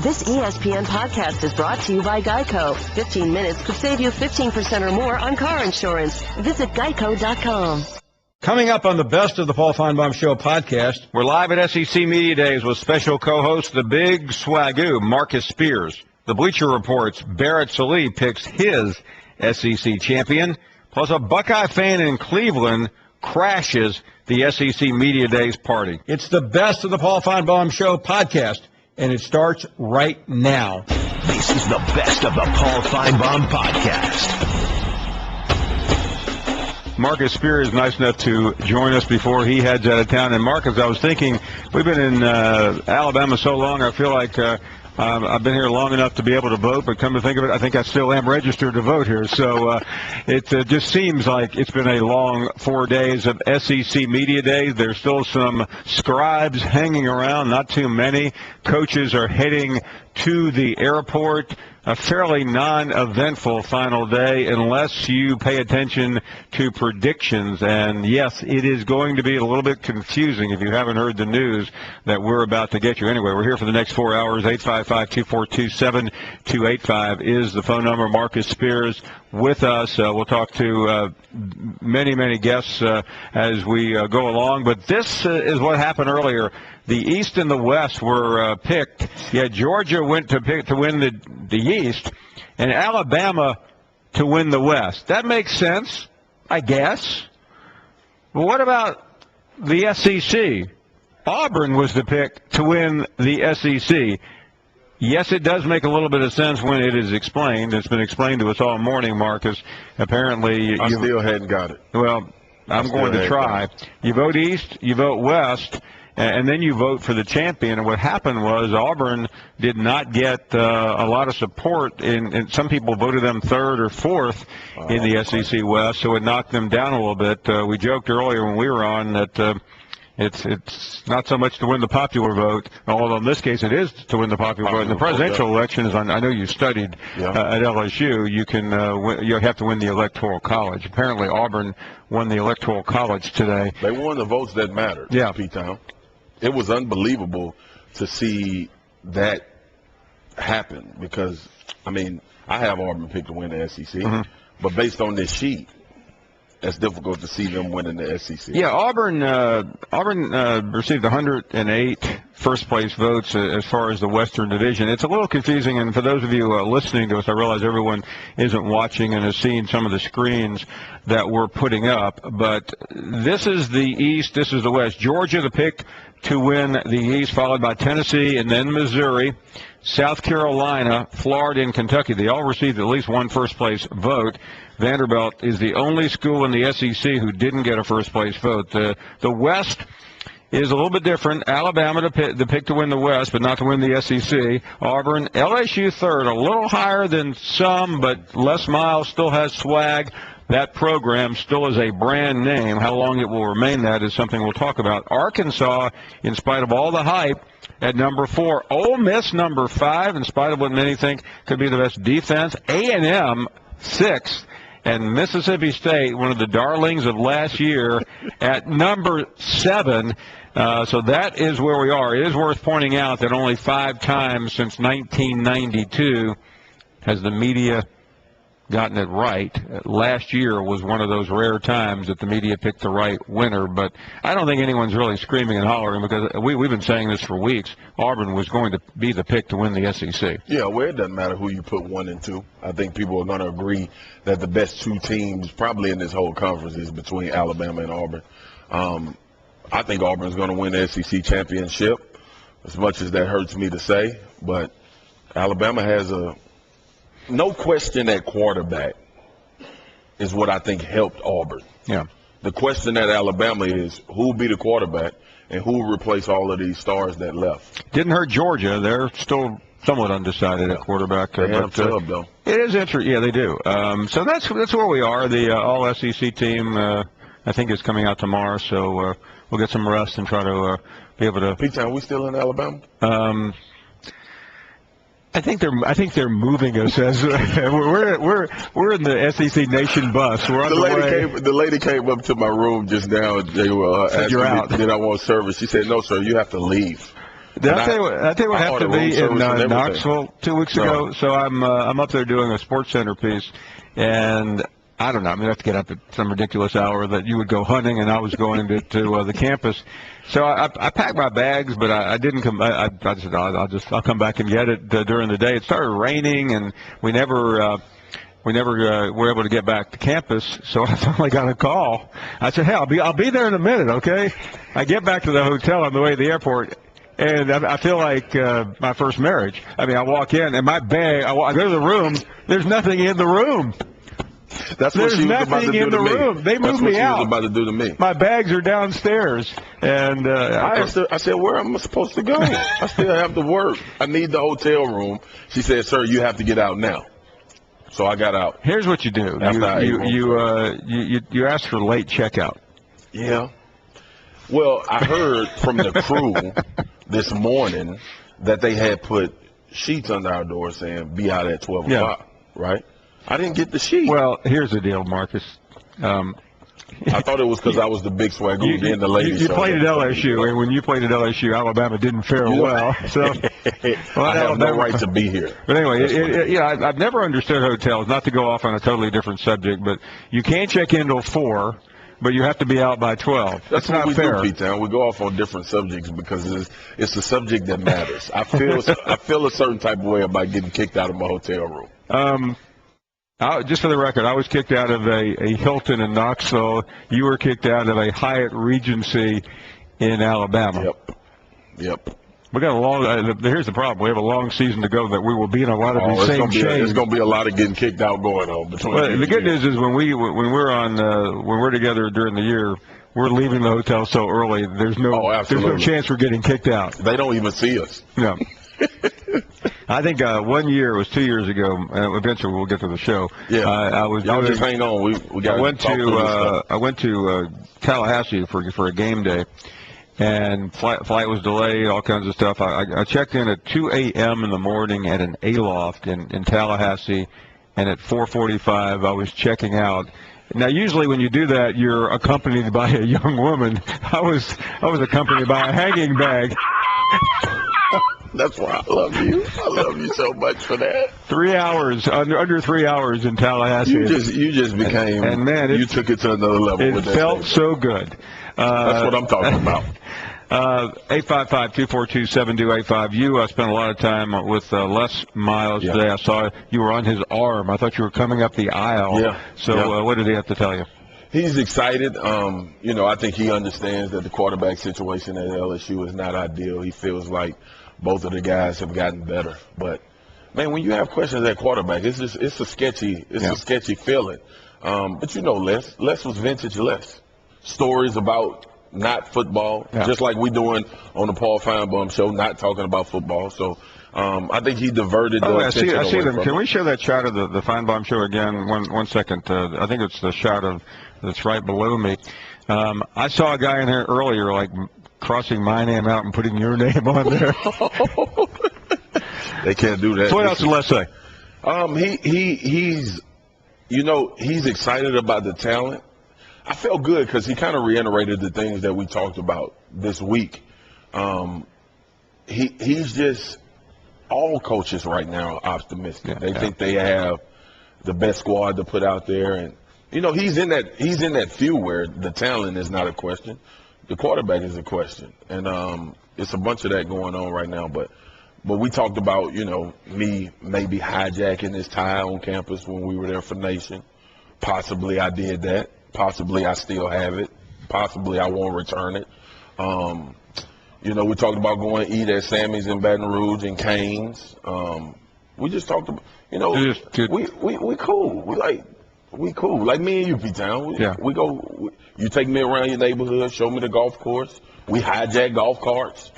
This ESPN podcast is brought to you by Geico. 15 minutes could save you 15% or more on car insurance. Visit geico.com. Coming up on the Best of the Paul Finebaum Show podcast, we're live at SEC Media Days with special co-host the Big Swagu, Marcus Spears. The Bleacher Report's Barrett Sallee picks his SEC champion, plus a Buckeye fan in Cleveland crashes the SEC Media Days party. It's the Best of the Paul Finebaum Show podcast, and it starts right now. This is the Best of the Paul Finebaum podcast. Marcus Spears is nice enough to join us before he heads out of town. And Marcus, I was thinking, we've been in Alabama so long, I feel like I've been here long enough to be able to vote, but come to think of it, I think I still am registered to vote here. So it just seems like it's been a long 4 days of SEC Media Days. There's still some scribes hanging around, not too many. Coaches are heading to the airport. A fairly non-eventful final day unless you pay attention to predictions. And, yes, it is going to be a little bit confusing if you haven't heard the news that we're about to get you. Anyway, we're here for the next 4 hours. 855-242-7285 is the phone number. Marcus Spears with us. We'll talk to many, many guests as we go along. But this is what happened earlier. The East and the West were picked. Yeah, Georgia went to win the East, and Alabama to win the West. That makes sense, I guess. But what about the SEC? Auburn was the pick to win the SEC. Yes, it does make a little bit of sense when it is explained. It's been explained to us all morning, Marcus. Apparently, I still hadn't got it. Well, I'm going to try. You vote East, you vote West, and then you vote for the champion. And what happened was Auburn did not get a lot of support, and some people voted them third or fourth in the SEC West, so it knocked them down a little bit. We joked earlier when we were on that it's not so much to win the popular vote, although in this case it is to win the popular vote. In the presidential elections, I know you studied at LSU, you have to win the Electoral College. Apparently Auburn won the Electoral College today. They won the votes that mattered, P-Town. It was unbelievable to see that happen because, I mean, I have Auburn picked to win the SEC, but based on this sheet, it's difficult to see them winning the SEC. Yeah, Auburn received 108 first-place votes as far as the Western Division. It's a little confusing, and for those of you listening to us, I realize everyone isn't watching and has seen some of the screens that we're putting up, but this is the East, this is the West. Georgia, the pick to win the East, followed by Tennessee and then Missouri, South Carolina, Florida, and Kentucky. They all received at least one first-place vote. Vanderbilt is the only school in the SEC who didn't get a first-place vote. The West is a little bit different. Alabama, the pick to win the West, but not to win the SEC. Auburn, LSU third, a little higher than some, but Les Miles still has swag. That program still is a brand name. How long it will remain that is something we'll talk about. Arkansas, in spite of all the hype, at number 4. Ole Miss, number 5, in spite of what many think could be the best defense. A&M, 6th. And Mississippi State, one of the darlings of last year, at number 7. So that is where we are. It is worth pointing out that only 5 times since 1992 has the media gotten it right. Last year was one of those rare times that the media picked the right winner, but I don't think anyone's really screaming and hollering because we've been saying this for weeks. Auburn was going to be the pick to win the SEC. Yeah, well, it doesn't matter who you put 1 and 2. I think people are going to agree that the best 2 teams probably in this whole conference is between Alabama and Auburn. I think Auburn's going to win the SEC championship, as much as that hurts me to say, but Alabama has no question at quarterback is what I think helped Auburn. Yeah. The question at Alabama is who will be the quarterback and who will replace all of these stars that left. Didn't hurt Georgia. They're still somewhat undecided at quarterback. They have though. It is interesting. Yeah, they do. So that's where we are. The all-SEC team, I think, is coming out tomorrow. So we'll get some rest and try to be able to. P-Town, we still in Alabama? I think they're moving us as we're in the SEC Nation bus. We're on the way. The lady came up to my room just now. They were asking me, did I want service? She said, "No, sir, you have to leave." Did I tell you what happened to me in Knoxville 2 weeks ago? So I'm up there doing a Sports Center piece, and I don't know. I have to get up at some ridiculous hour that you would go hunting, and I was going to the campus. So I packed my bags, but I didn't come. I said I'll come back and get it during the day. It started raining, and we never were able to get back to campus. So I finally got a call. I said, "Hey, I'll be there in a minute, okay?" I get back to the hotel on the way to the airport. And I feel like my first marriage. I walk in, and my bag, I go to the room, there's nothing in the room. That's what she was about to do to me. Room. They moved me out. That's what she was about to do to me. My bags are downstairs. And I said, where am I supposed to go? I still have to work. I need the hotel room. She said, sir, you have to get out now. So I got out. Here's what you do. You ask for late checkout. Yeah. Well, I heard from the crew this morning that they had put sheets under our door saying be out at 12 o'clock, right? I didn't get the sheet. Well, here's the deal, Marcus. I thought it was because I was the Big Swagu in the ladies' You played at LSU, and when you played at LSU, Alabama didn't fare well. So I have no right to be here. But anyway, I've never understood hotels, not to go off on a totally different subject, but you can't check in till 4, but you have to be out by 12. That's what not we fair. do, Pete-Town. We go off on different subjects because it's the subject that matters. I feel a certain type of way about getting kicked out of my hotel room. Just for the record, I was kicked out of a Hilton in Knoxville. You were kicked out of a Hyatt Regency in Alabama. Yep. We got a long. Here's the problem: we have a long season to go. That we will be in a lot of these same chains. There's going to be a lot of getting kicked out going on between. Well, the good news is when we're together during the year, we're leaving the hotel so early. There's no chance we're getting kicked out. They don't even see us. No. I think 1 year, it was 2 years ago. Eventually, we'll get to the show. Yeah, y'all just hang on. We got. I went to Tallahassee for a game day, and flight was delayed. All kinds of stuff. I checked in at 2 a.m. in the morning at an Aloft in Tallahassee, and at 4:45 I was checking out. Now, usually when you do that, you're accompanied by a young woman. I was accompanied by a hanging bag. That's why I love you. I love you so much for that. 3 hours, under 3 hours in Tallahassee. You just became, and man, you took it to another level. It felt so good. That's what I'm talking about. 855-242-7285. You spent a lot of time with Les Miles today. I saw you were on his arm. I thought you were coming up the aisle. Yeah. So what did he have to tell you? He's excited. I think he understands that the quarterback situation at LSU is not ideal. He feels like both of the guys have gotten better. But, man, when you have questions at quarterback, it's a sketchy feeling. But Les was vintage Les. Stories about not football, just like we doing on the Paul Finebaum show, not talking about football. So I think he diverted the attention I see away them. from Can we show that shot of the Finebaum show again? One second. I think it's the shot that's right below me. I saw a guy in here earlier, like, crossing my name out and putting your name on there. They can't do that. So what else did Les say? He's excited about the talent. I felt good because he kind of reiterated the things that we talked about this week. He's just, all coaches right now are optimistic. They think they have the best squad to put out there, and he's in that few where the talent is not a question. The quarterback is a question, and it's a bunch of that going on right now. But we talked about, me maybe hijacking this tie on campus when we were there for Nation. Possibly I did that. Possibly I still have it. Possibly I won't return it. We talked about going eat at Sammy's in Baton Rouge and Cane's. We just talked about, we cool. We cool. Like me and you, P-Town. We go. You take me around your neighborhood, show me the golf course. We hijack golf carts,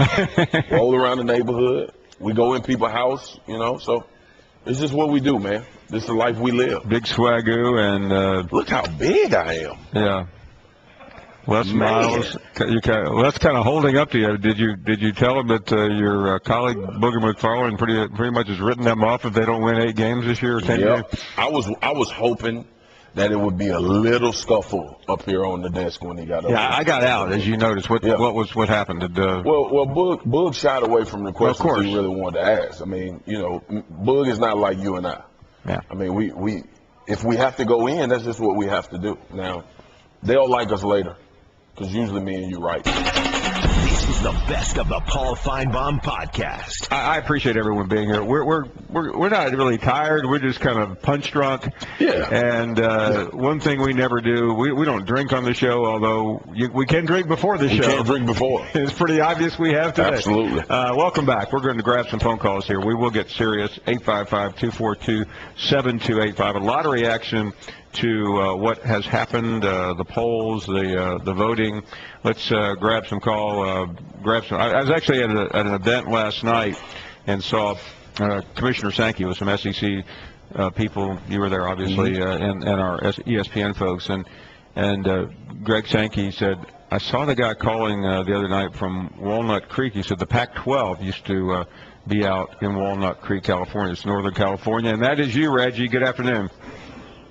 roll around the neighborhood. We go in people's house, So it's just what we do, man. This is the life we live. Big Swagu and look how big I am. Yeah. Les Miles. That's kind of holding up to you. Did you tell him that your colleague Booger McFarland pretty much has written them off if they don't win 8 games this year or 10 games? I was hoping that it would be a little scuffle up here on the desk when he got up. Yeah, I got out, as you noticed. What happened? Well, Boog shied away from the questions course. he really wanted to ask. I mean, you know, Boog is not like you and I. Yeah. I mean, we if we have to go in, that's just what we have to do. Now, they'll like us later, because usually me and you right. This is the best of the Paul Finebaum podcast. I appreciate everyone being here. We're not really tired. We're just kind of punch drunk. Yeah. And one thing we never do, we don't drink on the show, although we can drink before the show. We can't drink before. It's pretty obvious we have today. Absolutely. Welcome back. We're going to grab some phone calls here. We will get serious. 855-242-7285. A lot of reaction to what has happened, the polls, the voting. Let's grab some call. I was actually at an event last night and saw Commissioner Sankey with some SEC people. You were there, obviously, and our ESPN folks. And Greg Sankey said, I saw the guy calling the other night from Walnut Creek. He said the Pac-12 used to be out in Walnut Creek, California. It's Northern California. And that is you, Reggie. Good afternoon.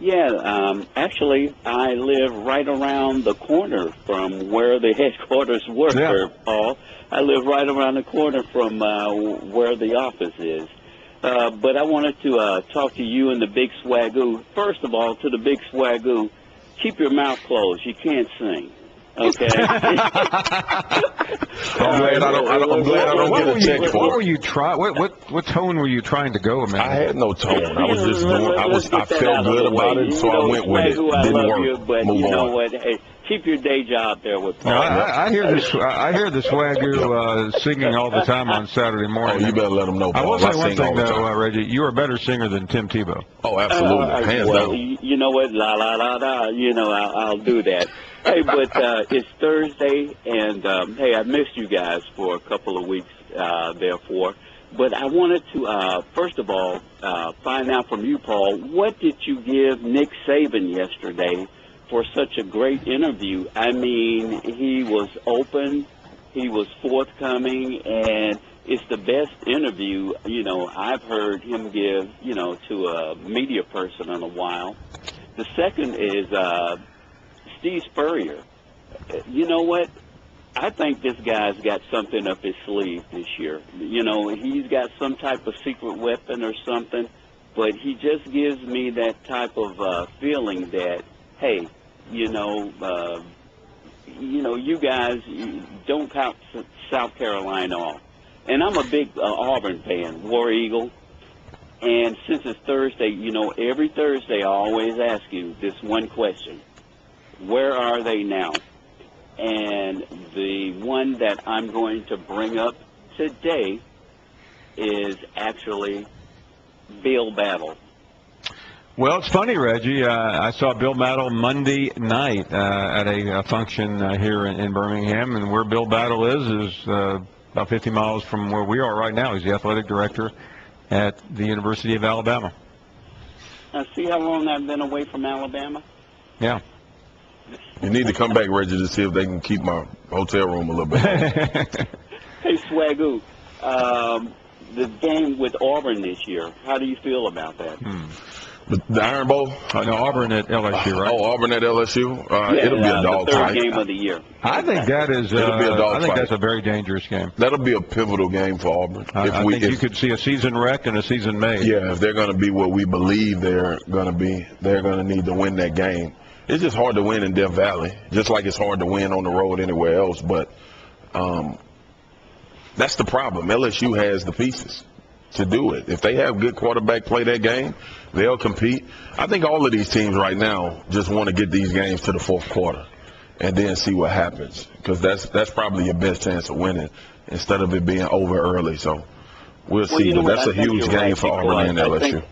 Yeah, actually, I live right around the corner from where the headquarters were, Paul. I live right around the corner from where the office is. But I wanted to talk to you and the Big Swagu. First of all, to the Big Swagu, keep your mouth closed. You can't sing. Okay. I'm glad I don't get a check for it. What were you what tone were you trying to go, man? I had no tone. I was just doing. I felt good about it, so I went with it. Didn't work. You, but Move you know on. what? Hey, keep your day job there with Paul. No, I hear this. I hear the Swagu singing all the time on Saturday morning. Oh, you better let them know, Paul. I will say one sing all thing, the though, time. Reggie. You are a better singer than Tim Tebow. Oh, absolutely, hands well, down. You know what? La la la la. You know, I'll do that. Hey, but it's Thursday, and hey, I missed you guys for a couple of weeks, therefore. But I wanted to, first of all, find out from you, Paul, what did you give Nick Saban yesterday for such a great interview? I mean, he was open, he was forthcoming, and it's the best interview, you know, I've heard him give, you know, to a media person in a while. The second is Steve Spurrier. You know what? I think this guy's got something up his sleeve this year. You know, he's got some type of secret weapon or something, but he just gives me that type of feeling that, hey, you know, you guys don't count South Carolina off. And I'm a big Auburn fan, War Eagle. And since it's Thursday, you know, every Thursday I always ask you this one question. Where are they now? And the one that I'm going to bring up today is actually Bill Battle. Well, it's funny, Reggie. I saw Bill Battle Monday night at a function here in Birmingham, and where Bill Battle is about 50 miles from where we are right now. He's the athletic director at the University of Alabama. Now, see how long I've been away from Alabama? Yeah. You need to come back, Reggie, to see if they can keep my hotel room a little bit. Hey, Swagu, the game with Auburn this year, how do you feel about that? The Iron Bowl? No, Auburn at LSU, right? Oh, Auburn at LSU? It'll be a dog the third fight. game of the year. I think that is. It'll be a dog I think fight. that's a very dangerous game. That'll be a pivotal game for Auburn. I think you could see a season wrecked and a season made. Yeah, if they're going to be what we believe they're going to be, they're going to need to win that game. It's just hard to win in Death Valley, just like it's hard to win on the road anywhere else. But that's the problem. LSU has the pieces to do it. If they have good quarterback play that game, they'll compete. I think all of these teams right now just want to get these games to the fourth quarter and then see what happens, because that's probably your best chance of winning instead of it being over early. So we'll see. You know But that's what? a huge game for Auburn and LSU.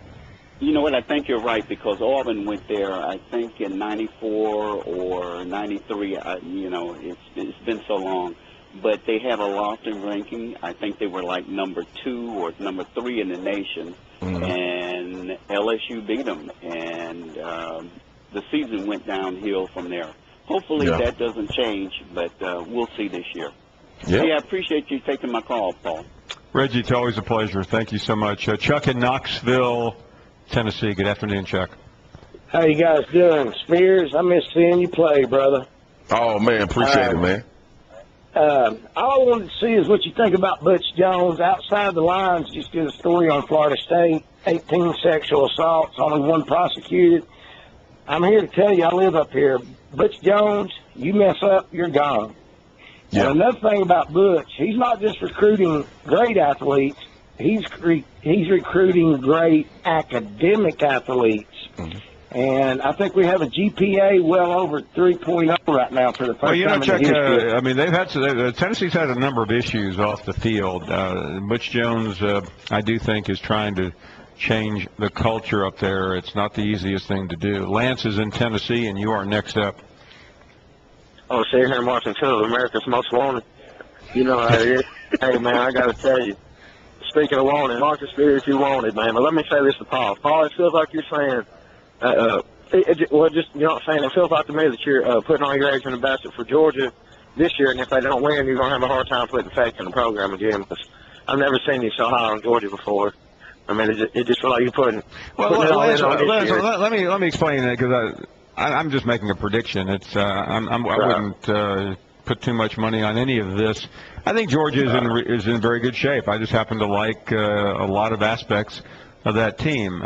You know what? I think you're right, because Auburn went there, I think, in 94 or 93. You know, it's been so long. But they have a Lofton ranking. I think they were like number 2 or number 3 in the nation. And LSU beat them. And the season went downhill from there. Hopefully that doesn't change, but we'll see this year. Yeah. Hey, I appreciate you taking my call, Paul. Reggie, it's always a pleasure. Thank you so much. Chuck in Knoxville, Tennessee. Good afternoon, Chuck. How you guys doing? Spears, I miss seeing you play, brother. Oh, man, appreciate it, man. All I wanted to see is what you think about Butch Jones. Outside the lines, just did a story on Florida State, 18 sexual assaults, only one prosecuted. I'm here to tell you, I live up here. Butch Jones, you mess up, you're gone. Yeah. And another thing about Butch, he's not just recruiting great athletes, he's recruiting great academic athletes. Mm-hmm. And I think we have a GPA well over 3.0 right now for the first time Chuck, in history. I mean, Tennessee's had a number of issues off the field. Butch Jones, I do think, is trying to change the culture up there. It's not the easiest thing to do. Lance is in Tennessee, and you are next up. Oh, sitting here watching two of America's Most Wanted. You know how it is. Hey, man, I got to tell you, speaking of wanted, Marcus Spears, you wanted, man. But let me say this to Paul. Paul, it feels like you're saying, just, you know what I'm saying? It feels like to me that you're putting all your eggs in the basket for Georgia this year, and if they don't win, you're going to have a hard time putting faith in the program again, because I've never seen you so high on Georgia before. I mean, it just feels like you're putting it all in on this year. Let me explain that, because I'm just making a prediction. It's I wouldn't put too much money on any of this. I think Georgia is in very good shape. I just happen to like a lot of aspects of that team.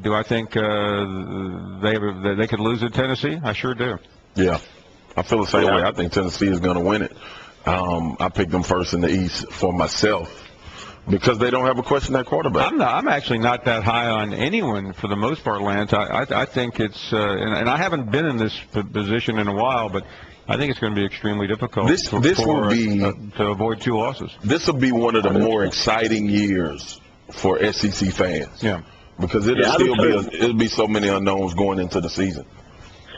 Do I think they could lose at Tennessee? I sure do. Yeah, I feel the same way. I think Tennessee is going to win it. I picked them first in the East for myself because they don't have a question at quarterback. I'm actually not that high on anyone for the most part, Lance. I think it's and I haven't been in this position in a while, but I think it's going to be extremely difficult to avoid two losses. This will be one of the more exciting years for SEC fans. Yeah, because it'll be so many unknowns going into the season.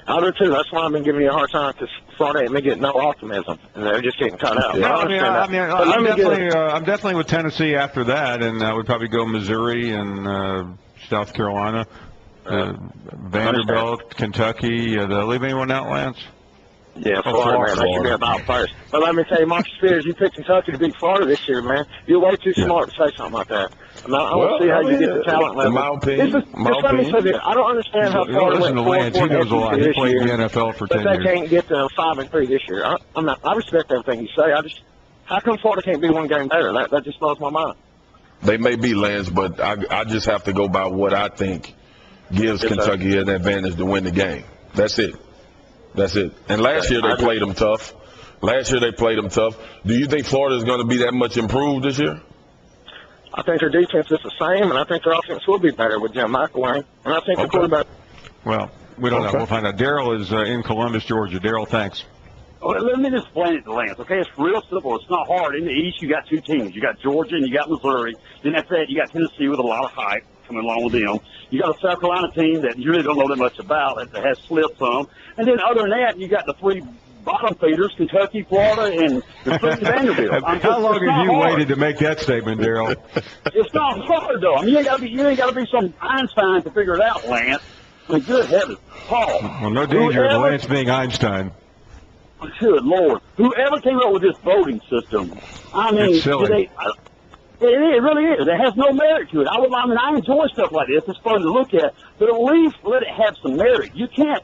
I do too. That's why I've been giving you a hard time, because Florida ain't been getting no optimism, and they're just getting cut out. Yeah. I'm definitely with Tennessee after that, and I would probably go Missouri and South Carolina, Vanderbilt, Kentucky. Did I leave anyone out, Lance? Yeah, Florida, man. They should be about first. But let me tell you, Marcus Spears, you picked Kentucky to beat Florida this year, man. You're way too smart to say something like that. I want to see how you get the talent level. In my opinion. Let me say this. I don't understand how Florida went 4-4 He knows a lot. He played in the year, NFL for 10 years. But they can't get to 5-3 this year. I respect everything you say. How come Florida can't be one game better? That just blows my mind. They may be, Lance, but I just have to go by what I think gives Kentucky an advantage to win the game. That's it. And last year they played them tough. Do you think Florida is going to be that much improved this year? I think their defense is the same, and I think their offense will be better with Jim McElwain. And I think the quarterback. Well, we don't know. We'll find out. Daryl is in Columbus, Georgia. Daryl, thanks. Well, let me just explain it to Lance, okay? It's real simple. It's not hard. In the East, you got two teams. You got Georgia and you got Missouri. Then after that, you got Tennessee with a lot of hype coming along with them. You got a South Carolina team that you really don't know that much about, that has slipped some. And then other than that, you got the three bottom feeders, Kentucky, Florida, and Vanderbilt. How long have you waited to make that statement, Daryl? It's not hard, though. I mean, you ain't got to be some Einstein to figure it out, Lance. I mean, good heavens, Paul. Well, no danger of Lance being Einstein. Good Lord. Whoever came up with this voting system, I mean, it's silly. It really is. It has no merit to it. I enjoy stuff like this. It's fun to look at, but at least let it have some merit. You can't.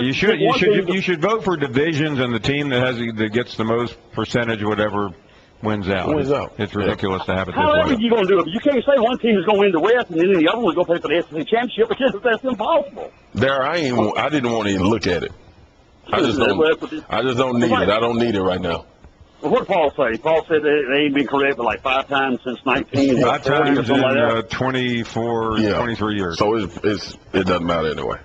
You should vote for divisions, and the team that gets the most percentage, whatever, wins out. It's ridiculous to have it this way. However you going to do it, you can't say one team is going to win the West and then the other one is going to play for the SEC championship, because that's impossible. I didn't want to even look at it. I just don't need it. I don't need it right now. Well, what did Paul say? Paul said they ain't been corrected like 5 times since 19. 5 times in 23 years. So it doesn't matter anyway.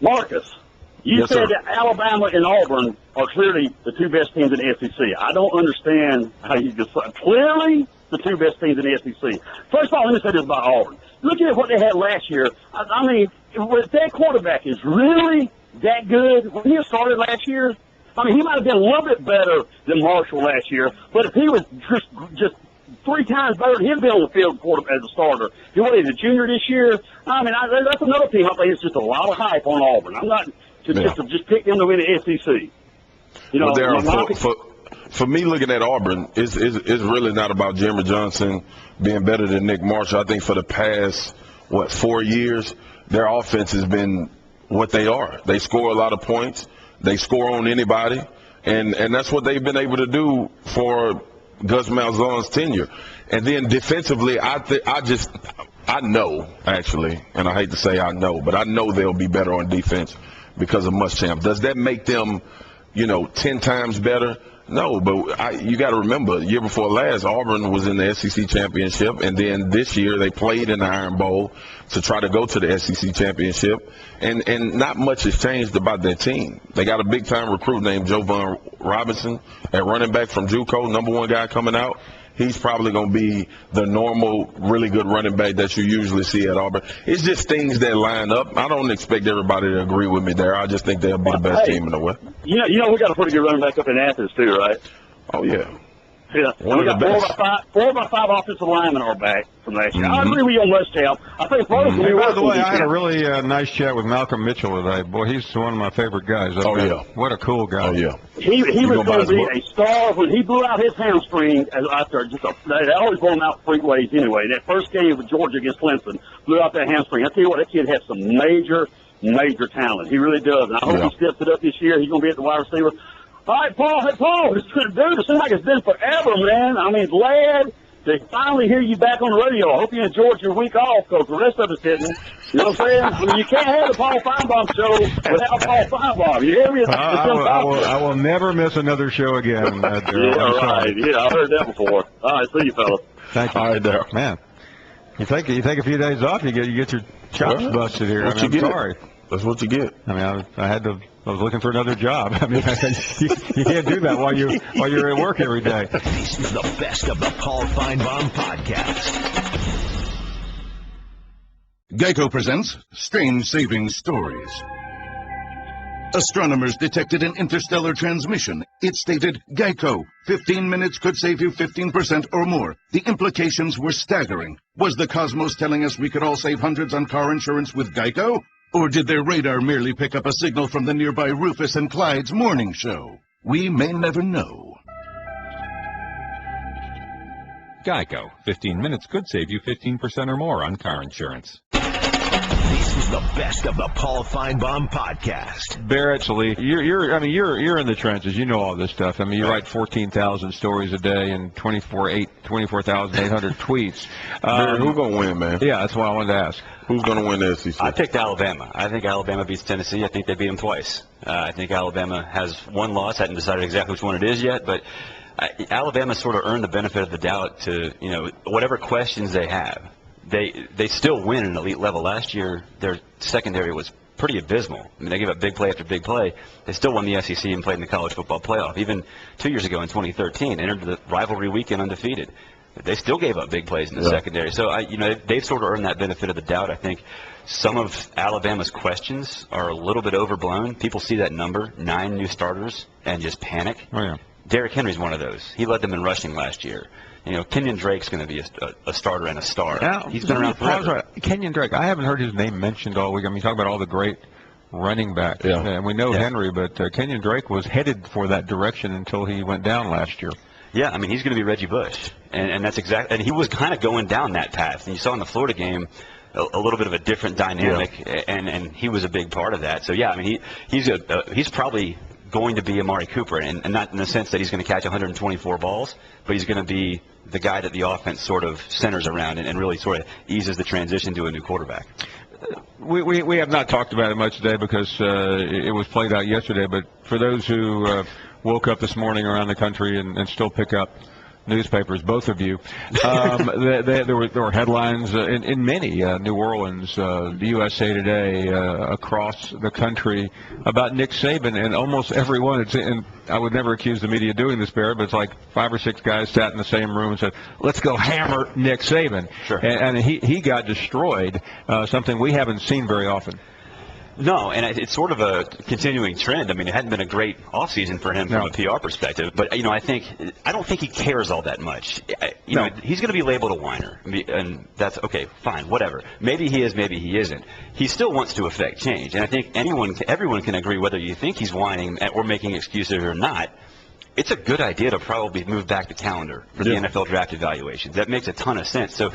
Marcus, you said that Alabama and Auburn are clearly the two best teams in the SEC. I don't understand how you just clearly the two best teams in the SEC. First of all, let me say this about Auburn. Look at what they had last year. I mean, if that quarterback is really that good, when he started last year, I mean, he might have been a little bit better than Marshall last year, but if he was just 3 times better, he'd be on the field as a starter. He was a junior this year. I mean, that's another team. I think it's just a lot of hype on Auburn. I'm not just pick them to win the SEC. You know, for me, looking at Auburn, it's really not about Jimmer Johnson being better than Nick Marshall. I think for the past 4 years, their offense has been what they are. They score a lot of points. They score on anybody, and that's what they've been able to do for Gus Malzahn's tenure. And then defensively, I know, actually, and I hate to say I know, but I know they'll be better on defense because of Muschamp. Does that make them, 10 times better? No, but you got to remember, the year before last, Auburn was in the SEC championship, and then this year they played in the Iron Bowl to try to go to the SEC championship, and not much has changed about their team. They got a big-time recruit named Jovan Robinson at running back from JUCO, number 1 guy coming out. He's probably going to be the normal, really good running back that you usually see at Auburn. It's just things that line up. I don't expect everybody to agree with me there. I just think they'll be the best team in the West. We got a pretty good running back up in Athens too, right? Oh, yeah. Yeah, One we of got the best. four of our 5 offensive linemen are back from last year. I agree with you on Muschamp. I think personally, By the way, I had a really nice chat with Malcolm Mitchell today. Boy, he's one of my favorite guys. Yeah. What a cool guy. Oh, yeah. He was going to be a star when he blew out his hamstring after they always blow him out freakways anyway. That first game with Georgia against Clemson blew out that hamstring. I tell you what, that kid has some major talent. He really does. And I hope he steps it up this year. He's going to be at the wide receiver. All right, Paul. Hey, Paul. Dude, it seems like it's been forever, man. I mean, glad to finally hear you back on the radio. I hope you enjoyed your week off, because the rest of us didn't. You know what I'm saying? I mean, you can't have the Paul Finebaum show without Paul Finebaum. You hear me? I will never miss another show again. Yeah, right. Yeah, I heard that before. All right, see you, fellas. Thank you. All right, there. Man, you take a few days off, you get your chops busted here. I'm sorry. That's what you get. I mean, I was looking for another job. I mean, you can't do that while you're at work every day. This is the best of the Paul Finebaum podcast. Geico presents Strange Saving Stories. Astronomers detected an interstellar transmission. It stated, Geico, 15 minutes could save you 15% or more. The implications were staggering. Was the cosmos telling us we could all save hundreds on car insurance with Geico? Or did their radar merely pick up a signal from the nearby Rufus and Clyde's morning show? We may never know. Geico. 15 minutes could save you 15% or more on car insurance. This is the best of the Paul Finebaum podcast. Barrett, you're in the trenches. You know all this stuff. I mean, you write 14,000 stories a day and 24,800 tweets. Barrett, who's going to win, man? Yeah, that's what I wanted to ask. Who's going to win the SEC? I picked Alabama. I think Alabama beats Tennessee. I think they beat them twice. I think Alabama has one loss. Hadn't decided exactly which one it is yet, but Alabama sort of earned the benefit of the doubt to, whatever questions they have. They still win at an elite level. Last year, their secondary was pretty abysmal. I mean, they gave up big play after big play. They still won the SEC and played in the college football playoff. Even 2 years ago in 2013, entered the rivalry weekend undefeated. They still gave up big plays in the secondary. So, they've sort of earned that benefit of the doubt. I think some of Alabama's questions are a little bit overblown. People see that number, 9 new starters, and just panic. Oh, yeah. Derrick Henry's one of those. He led them in rushing last year. Kenyon Drake's going to be a starter and a star. Now, he's been around forever. Kenyon Drake, I haven't heard his name mentioned all week. I mean, you talk about all the great running backs. Yeah. And we know Henry, but Kenyon Drake was headed for that direction until he went down last year. Yeah, I mean, he's going to be Reggie Bush. And that's exactly – and he was kind of going down that path. And you saw in the Florida game a little bit of a different dynamic, and he was a big part of that. So, yeah, I mean, he's probably going to be Amari Cooper, and not in the sense that he's going to catch 124 balls, but he's going to be the guy that the offense sort of centers around and really sort of eases the transition to a new quarterback. We have not talked about it much today because it was played out yesterday, but for those who woke up this morning around the country and still pick up newspapers, both of you, there were headlines in many, New Orleans, the USA Today, across the country about Nick Saban, and almost everyone, and I would never accuse the media of doing this, Barrett, but it's like 5 or 6 guys sat in the same room and said, let's go hammer Nick Saban. Sure. And he got destroyed, something we haven't seen very often. No, and it's sort of a continuing trend. I mean, it hadn't been a great offseason for him from a PR perspective, but I don't think he cares all that much. He's going to be labeled a whiner, and that's okay, fine, whatever. Maybe he is, maybe he isn't. He still wants to affect change, and I think everyone can agree whether you think he's whining or making excuses or not. it's a good idea to probably move back the calendar for the NFL draft evaluations. That makes a ton of sense. So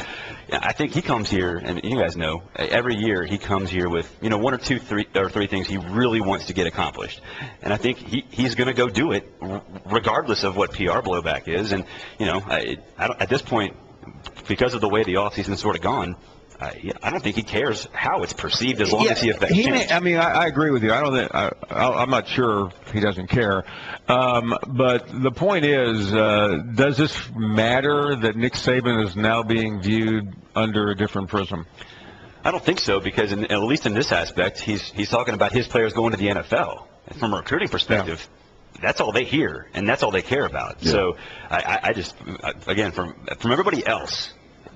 I think he comes here, and you guys know, every year he comes here with, one or two, three things he really wants to get accomplished. And I think he's going to go do it regardless of what PR blowback is. And, I don't, at this point, because of the way the offseason's sort of gone, I don't think he cares how it's perceived as long as he affects change. I agree with you. I'm not sure he doesn't care. But the point is, does this matter that Nick Saban is now being viewed under a different prism? I don't think so, because at least in this aspect, he's talking about his players going to the NFL. And from a recruiting perspective, that's all they hear, and that's all they care about. Yeah. So I just, again, from everybody else,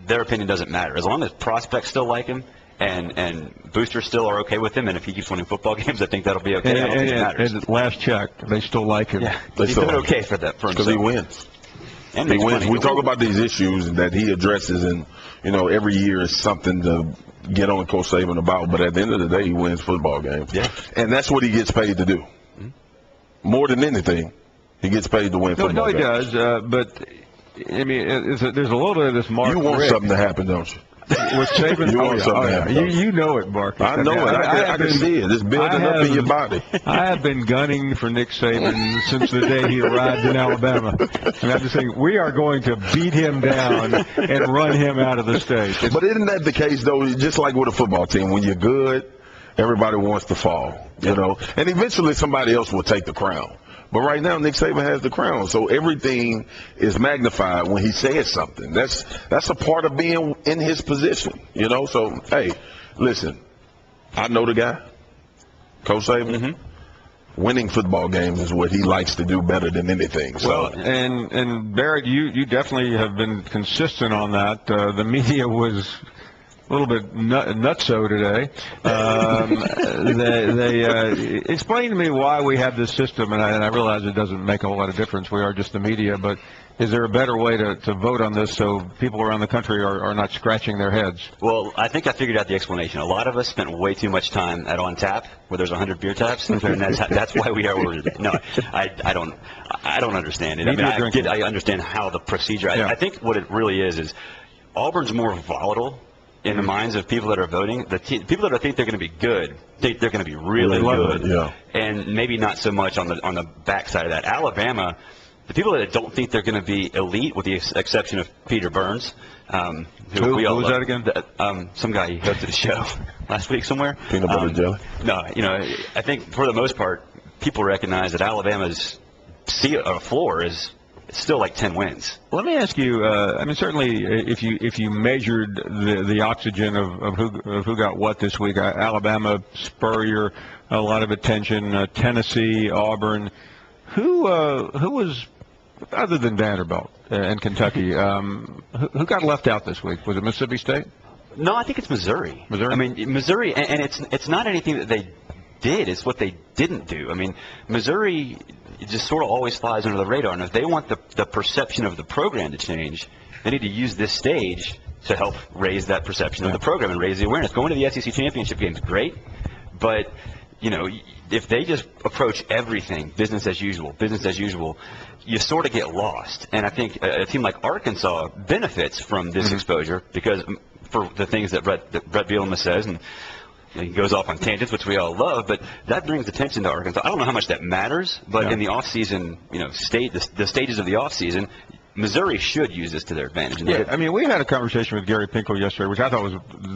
their opinion doesn't matter. As long as prospects still like him and boosters still are okay with him, and if he keeps winning football games, I think that'll be okay. I don't think it matters. And last check, they still like him. Yeah, he's doing okay for himself. Because he wins. And he wins. We talk about these issues that he addresses, and, every year is something to get on Coach Saban about, but at the end of the day, he wins football games. Yeah. And that's what he gets paid to do. Mm-hmm. More than anything, he gets paid to win football games. No, he does, but... there's a little bit of this Mark. You want something to happen, don't you? With Saban, you want something to happen. You know it, Mark. I know it. I can see it. It's building up in your body. I have been gunning for Nick Saban since the day he arrived in Alabama. And I'm just saying, we are going to beat him down and run him out of the state. But isn't that the case, though? Just like with a football team, when you're good, everybody wants to fall, and eventually somebody else will take the crown. But right now, Nick Saban has the crown, so everything is magnified when he says something. That's a part of being in his position, So, hey, listen, I know the guy, Coach Saban. Mm-hmm. Winning football games is what he likes to do better than anything. So. Well, and Barrett, you definitely have been consistent on that. The media was a little bit nutso today. They explain to me why we have this system, and I realize it doesn't make a whole lot of difference. We are just the media, but is there a better way to vote on this so people around the country are not scratching their heads? Well, I think I figured out the explanation. A lot of us spent way too much time at On Tap, where there's 100 beer taps, and that's why we are where we're today. No, I don't understand it. I understand how the procedure. I think what it really is Auburn's more volatile in the minds of people that are voting. People that think they're going to be good, think they're going to be really good, and maybe not so much on the backside of that. Alabama, the people that don't think they're going to be elite, with the exception of Peter Burns, who was that again? Some guy he hosted a show last week somewhere. Peanut butter jelly. No, I think for the most part, people recognize that Alabama's floor is still like 10 wins. Let me ask you. Certainly, if you measured the oxygen of who got what this week, Alabama, Spurrier, a lot of attention. Tennessee, Auburn. Who was, other than Vanderbilt and Kentucky, who got left out this week? Was it Mississippi State? No, I think it's Missouri. Missouri, and it's not anything that they did. It's what they didn't do. Missouri just sort of always flies under the radar, and if they want the perception of the program to change, they need to use this stage to help raise that perception of the program and raise the awareness. Going to the SEC championship game is great, but if they just approach everything business as usual, you sort of get lost. And I think a team like Arkansas benefits from this exposure, because for the things that Brett Bielema says, and he goes off on tangents, which we all love, but that brings attention to Arkansas. I don't know how much that matters, but in the off-season, the stages of the off-season, Missouri should use this to their advantage. We had a conversation with Gary Pinkel yesterday, which I thought was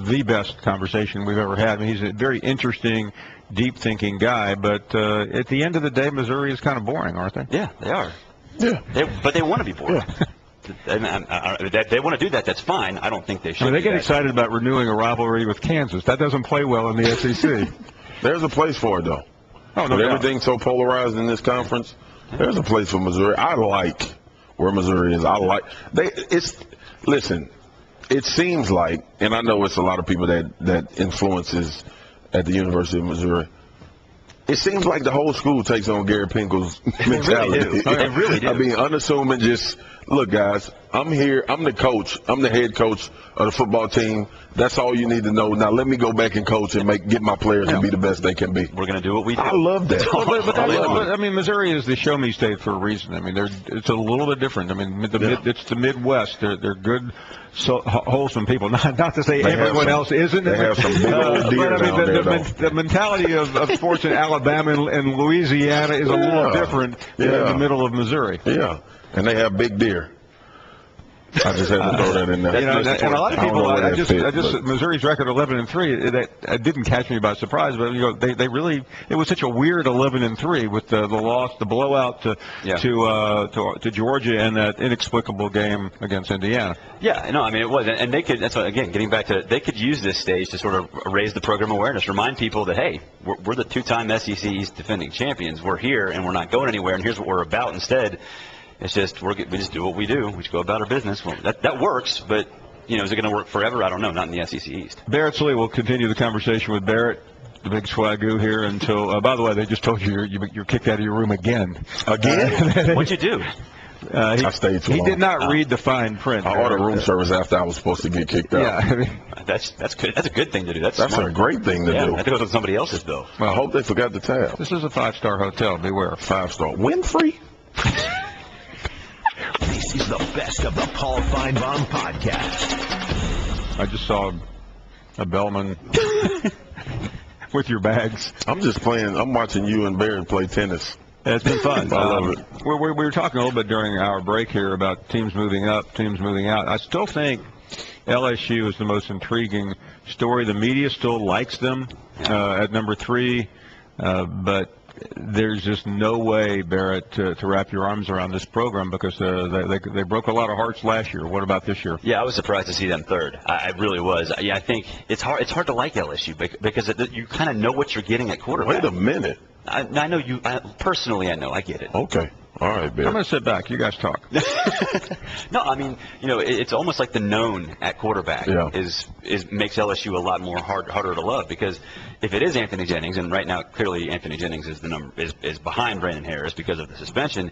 the best conversation we've ever had. He's a very interesting, deep-thinking guy, but at the end of the day, Missouri is kind of boring, aren't they? Yeah, they are. Yeah. But they want to be boring. Yeah. They want to do that. That's fine. I don't think they should. They get excited about renewing a rivalry with Kansas. That doesn't play well in the SEC. There's a place for it, though. Oh, no With everything so polarized in this conference, there's a place for Missouri. I like where Missouri is. Listen, it seems like, and I know it's a lot of people that influences at the University of Missouri. It seems like the whole school takes on Gary Pinkel's mentality. They really do. Unassuming, just, look, guys, I'm here. I'm the coach. I'm the head coach of the football team. That's all you need to know. Now let me go back and coach and get my players to be the best they can be. We're going to do what we do. I love that. I mean, Missouri is the show me state for a reason. I mean, it's a little bit different. I mean, it's the Midwest. They're good, wholesome people. Not to say everyone else isn't. They have some big old deer down there, the mentality of sports in Alabama and Louisiana is a little different than in the middle of Missouri. Yeah, and they have big deer. I just had to throw that in there. And a lot of people, I just Missouri's record 11-3. That didn't catch me by surprise, but they really, it was such a weird 11-3 with the loss, the blowout to Georgia, and that inexplicable game against Indiana. Yeah, no, I mean it was, and they could. That's what, again, getting back to, they could use this stage to sort of raise the program awareness, remind people that hey, we're the two-time SEC East defending champions. We're here, and we're not going anywhere. And here's what we're about. Instead, it's just we just do what we do. We just go about our business. Well, that works, but is it going to work forever? I don't know. Not in the SEC East. Barrett Slee will continue the conversation with Barrett, the Big Swagu here until. By the way, they just told you you're kicked out of your room again. Again? What'd you do? I stayed too long. He did not read the fine print. I ordered room service after I was supposed to get kicked out. Yeah, I mean, that's good. That's a good thing to do. That's a great thing to do. I think it was on somebody else's bill. Well, I hope they forgot the tab. This is a 5-star hotel. Beware. 5-star. Winfrey. This is the best of the Paul Finebaum podcast. I just saw a bellman with your bags. I'm just playing. I'm watching you and Barrett play tennis. It's been fun. I love it. We were talking a little bit during our break here about teams moving up, teams moving out. I still think LSU is the most intriguing story. The media still likes them at number 3, but there's just no way, Barrett, to wrap your arms around this program because they broke a lot of hearts last year. What about this year? Yeah, I was surprised to see them 3rd. I really was. Yeah, I think it's hard to like LSU because you kind of know what you're getting at quarterback. Wait a minute. I know you personally. I know. I get it. Okay. All right, Barrett. I'm going to sit back. You guys talk. No, I mean, it's almost like the known at quarterback is makes LSU a lot more harder to love because if it is Anthony Jennings, and right now clearly Anthony Jennings is behind Brandon Harris because of the suspension.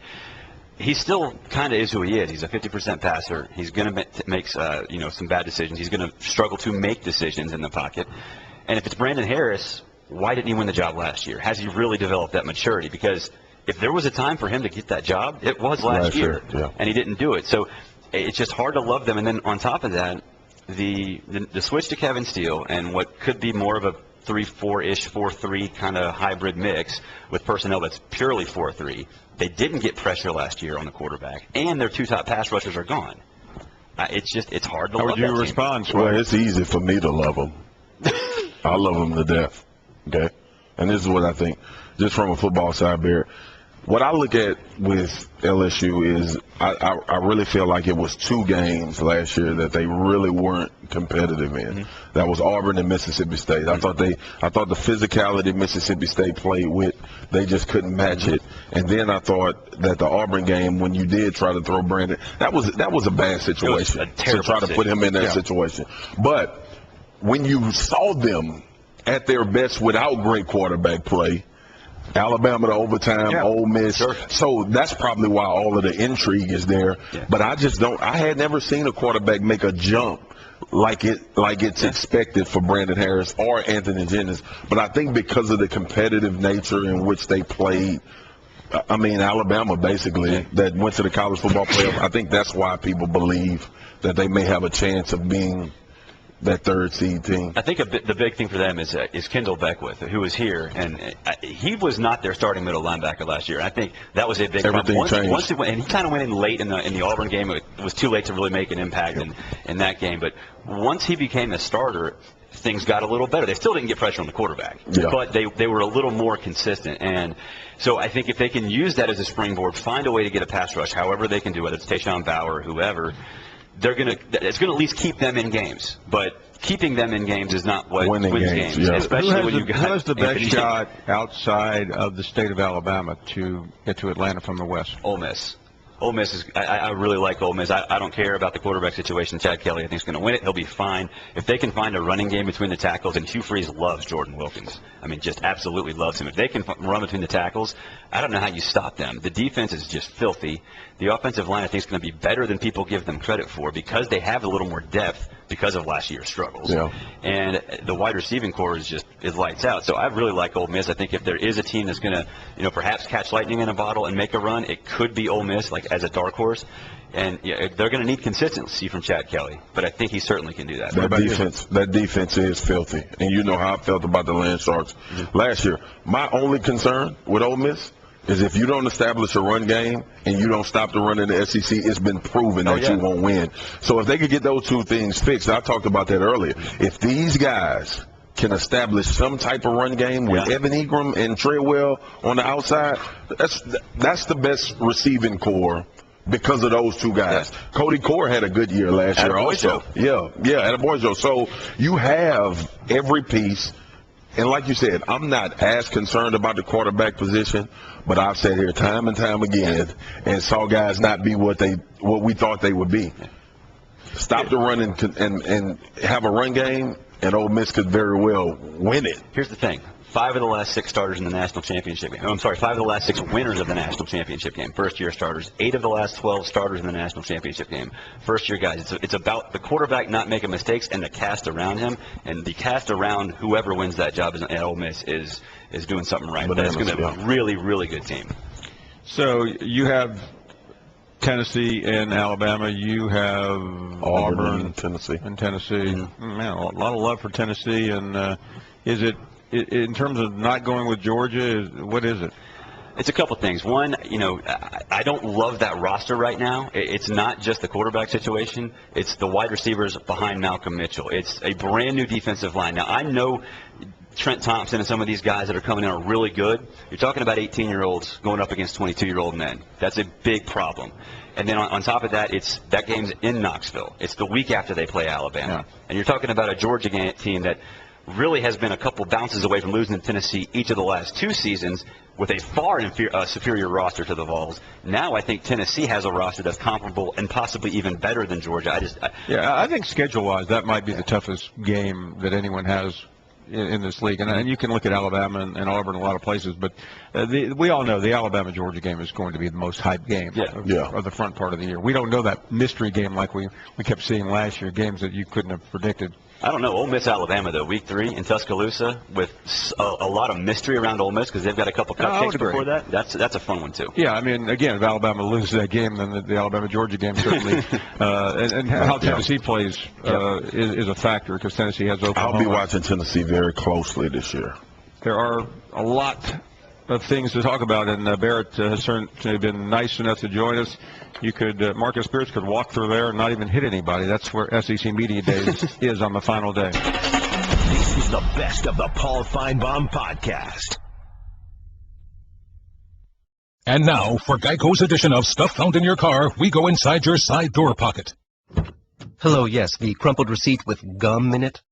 He still kind of is who he is. He's a 50% passer. He's going to make some bad decisions. He's going to struggle to make decisions in the pocket. And if it's Brandon Harris, why didn't he win the job last year? Has he really developed that maturity? Because if there was a time for him to get that job, it was last year, and he didn't do it. So it's just hard to love them. And then on top of that, the switch to Kevin Steele and what could be more of a 3-4-ish, 4-3 kind of hybrid mix with personnel that's purely 4-3. They didn't get pressure last year on the quarterback, and their 2 top pass rushers are gone. It's hard to love that team. How would you respond? Well, it's easy for me to love them. I love them to death. Okay? And this is what I think, just from a football side, Barrett. What I look at with LSU is I really feel like it was 2 games last year that they really weren't competitive in. Mm-hmm. That was Auburn and Mississippi State. Mm-hmm. I thought the physicality Mississippi State played with, they just couldn't match it. And then I thought that the Auburn game, when you did try to throw Brandon, that was a bad situation to try to put him in that situation. But when you saw them at their best without great quarterback play, Alabama to overtime, Ole Miss. Sure. So that's probably why all of the intrigue is there. Yeah. But I had never seen a quarterback make a jump like it's expected for Brandon Harris or Anthony Jennings. But I think because of the competitive nature in which they played, I mean, Alabama basically, that went to the college football playoff, I think that's why people believe that they may have a chance of being that 3rd seed team. I think the big thing for them is Kendall Beckwith, who was here, and he was not their starting middle linebacker last year. I think that was a big Everything problem. Changed. And he kind of went in late in the Auburn game. It was too late to really make an impact in that game. But once he became a starter, things got a little better. They still didn't get pressure on the quarterback, but they were a little more consistent. And so I think if they can use that as a springboard, find a way to get a pass rush, however they can do it, whether it's Tayshaun Bauer or whoever, it's going to at least keep them in games. But keeping them in games is not what wins games. Especially when you got who has the best shot outside of the state of Alabama to get to Atlanta from the west? Ole Miss. Ole Miss is. I really like Ole Miss. I don't care about the quarterback situation. Chad Kelly, I think, is going to win it. He'll be fine if they can find a running game between the tackles. And Hugh Freeze loves Jordan Wilkins. I mean, just absolutely loves him. If they can run between the tackles, I don't know how you stop them. The defense is just filthy. The offensive line, I think, is going to be better than people give them credit for because they have a little more depth because of last year's struggles. Yeah. And the wide receiving core is lights out. So I really like Ole Miss. I think if there is a team that's going to, perhaps catch lightning in a bottle and make a run, it could be Ole Miss, like as a dark horse. And they're going to need consistency from Chad Kelly, but I think he certainly can do that. That defense is filthy, and you know how I felt about the Land Sharks last year. My only concern with Ole Miss is if you don't establish a run game and you don't stop the run in the SEC, it's been proven that you won't win. So if they could get those two things fixed, I talked about that earlier. If these guys can establish some type of run game with Evan Ingram and Treadwell on the outside, that's the best receiving core because of those two guys. Yeah. Cody Core had a good year last year also. At a boys show. So you have every piece. And like you said, I'm not as concerned about the quarterback position, but I've sat here time and time again and saw guys not be what we thought they would be. Stop the run and have a run game, and Ole Miss could very well win it. Here's the thing. 5 of the last 6 starters in the national championship game. 5 of the last 6 winners of the national championship game, first-year starters. 8 of the last 12 starters in the national championship game, first-year guys. It's about the quarterback not making mistakes and the cast around him. And the cast around whoever wins that job at Ole Miss is doing something right. But it's going to be a really, really good team. So you have Tennessee and Alabama. You have Auburn and Tennessee. Man, a lot of love for Tennessee. And is it? In terms of not going with Georgia, what is it? It's a couple things. One, I don't love that roster right now. It's not just the quarterback situation. It's the wide receivers behind Malcolm Mitchell. It's a brand new defensive line. Now, I know Trent Thompson and some of these guys that are coming in are really good. You're talking about 18-year-olds going up against 22-year-old men. That's a big problem. And then on top of that, that game's in Knoxville. It's the week after they play Alabama. Yeah. And you're talking about a Georgia team that really has been a couple bounces away from losing to Tennessee each of the last 2 seasons with a far superior roster to the Vols. Now I think Tennessee has a roster that's comparable and possibly even better than Georgia. I think schedule-wise that might be the toughest game that anyone has in this league. And you can look at Alabama and Auburn in a lot of places, but we all know the Alabama-Georgia game is going to be the most hyped game of the front part of the year. We don't know that mystery game like we kept seeing last year, games that you couldn't have predicted. I don't know. Ole Miss, Alabama, though, week 3 in Tuscaloosa with a lot of mystery around Ole Miss because they've got a couple cupcakes before that. That's a fun one, too. Yeah, I mean, again, if Alabama loses that game, then the Alabama-Georgia game certainly. and how Tennessee plays is a factor because Tennessee has Oklahoma. I'll be watching Tennessee very closely this year. There are a lot of things to talk about, and Barrett has certainly been nice enough to join us. You could, Marcus Spears could walk through there and not even hit anybody. That's where SEC Media Days is on the final day. This is the best of the Paul Finebaum podcast. And now, for Geico's edition of Stuff Found in Your Car, we go inside your side door pocket. Hello, yes, the crumpled receipt with gum in it.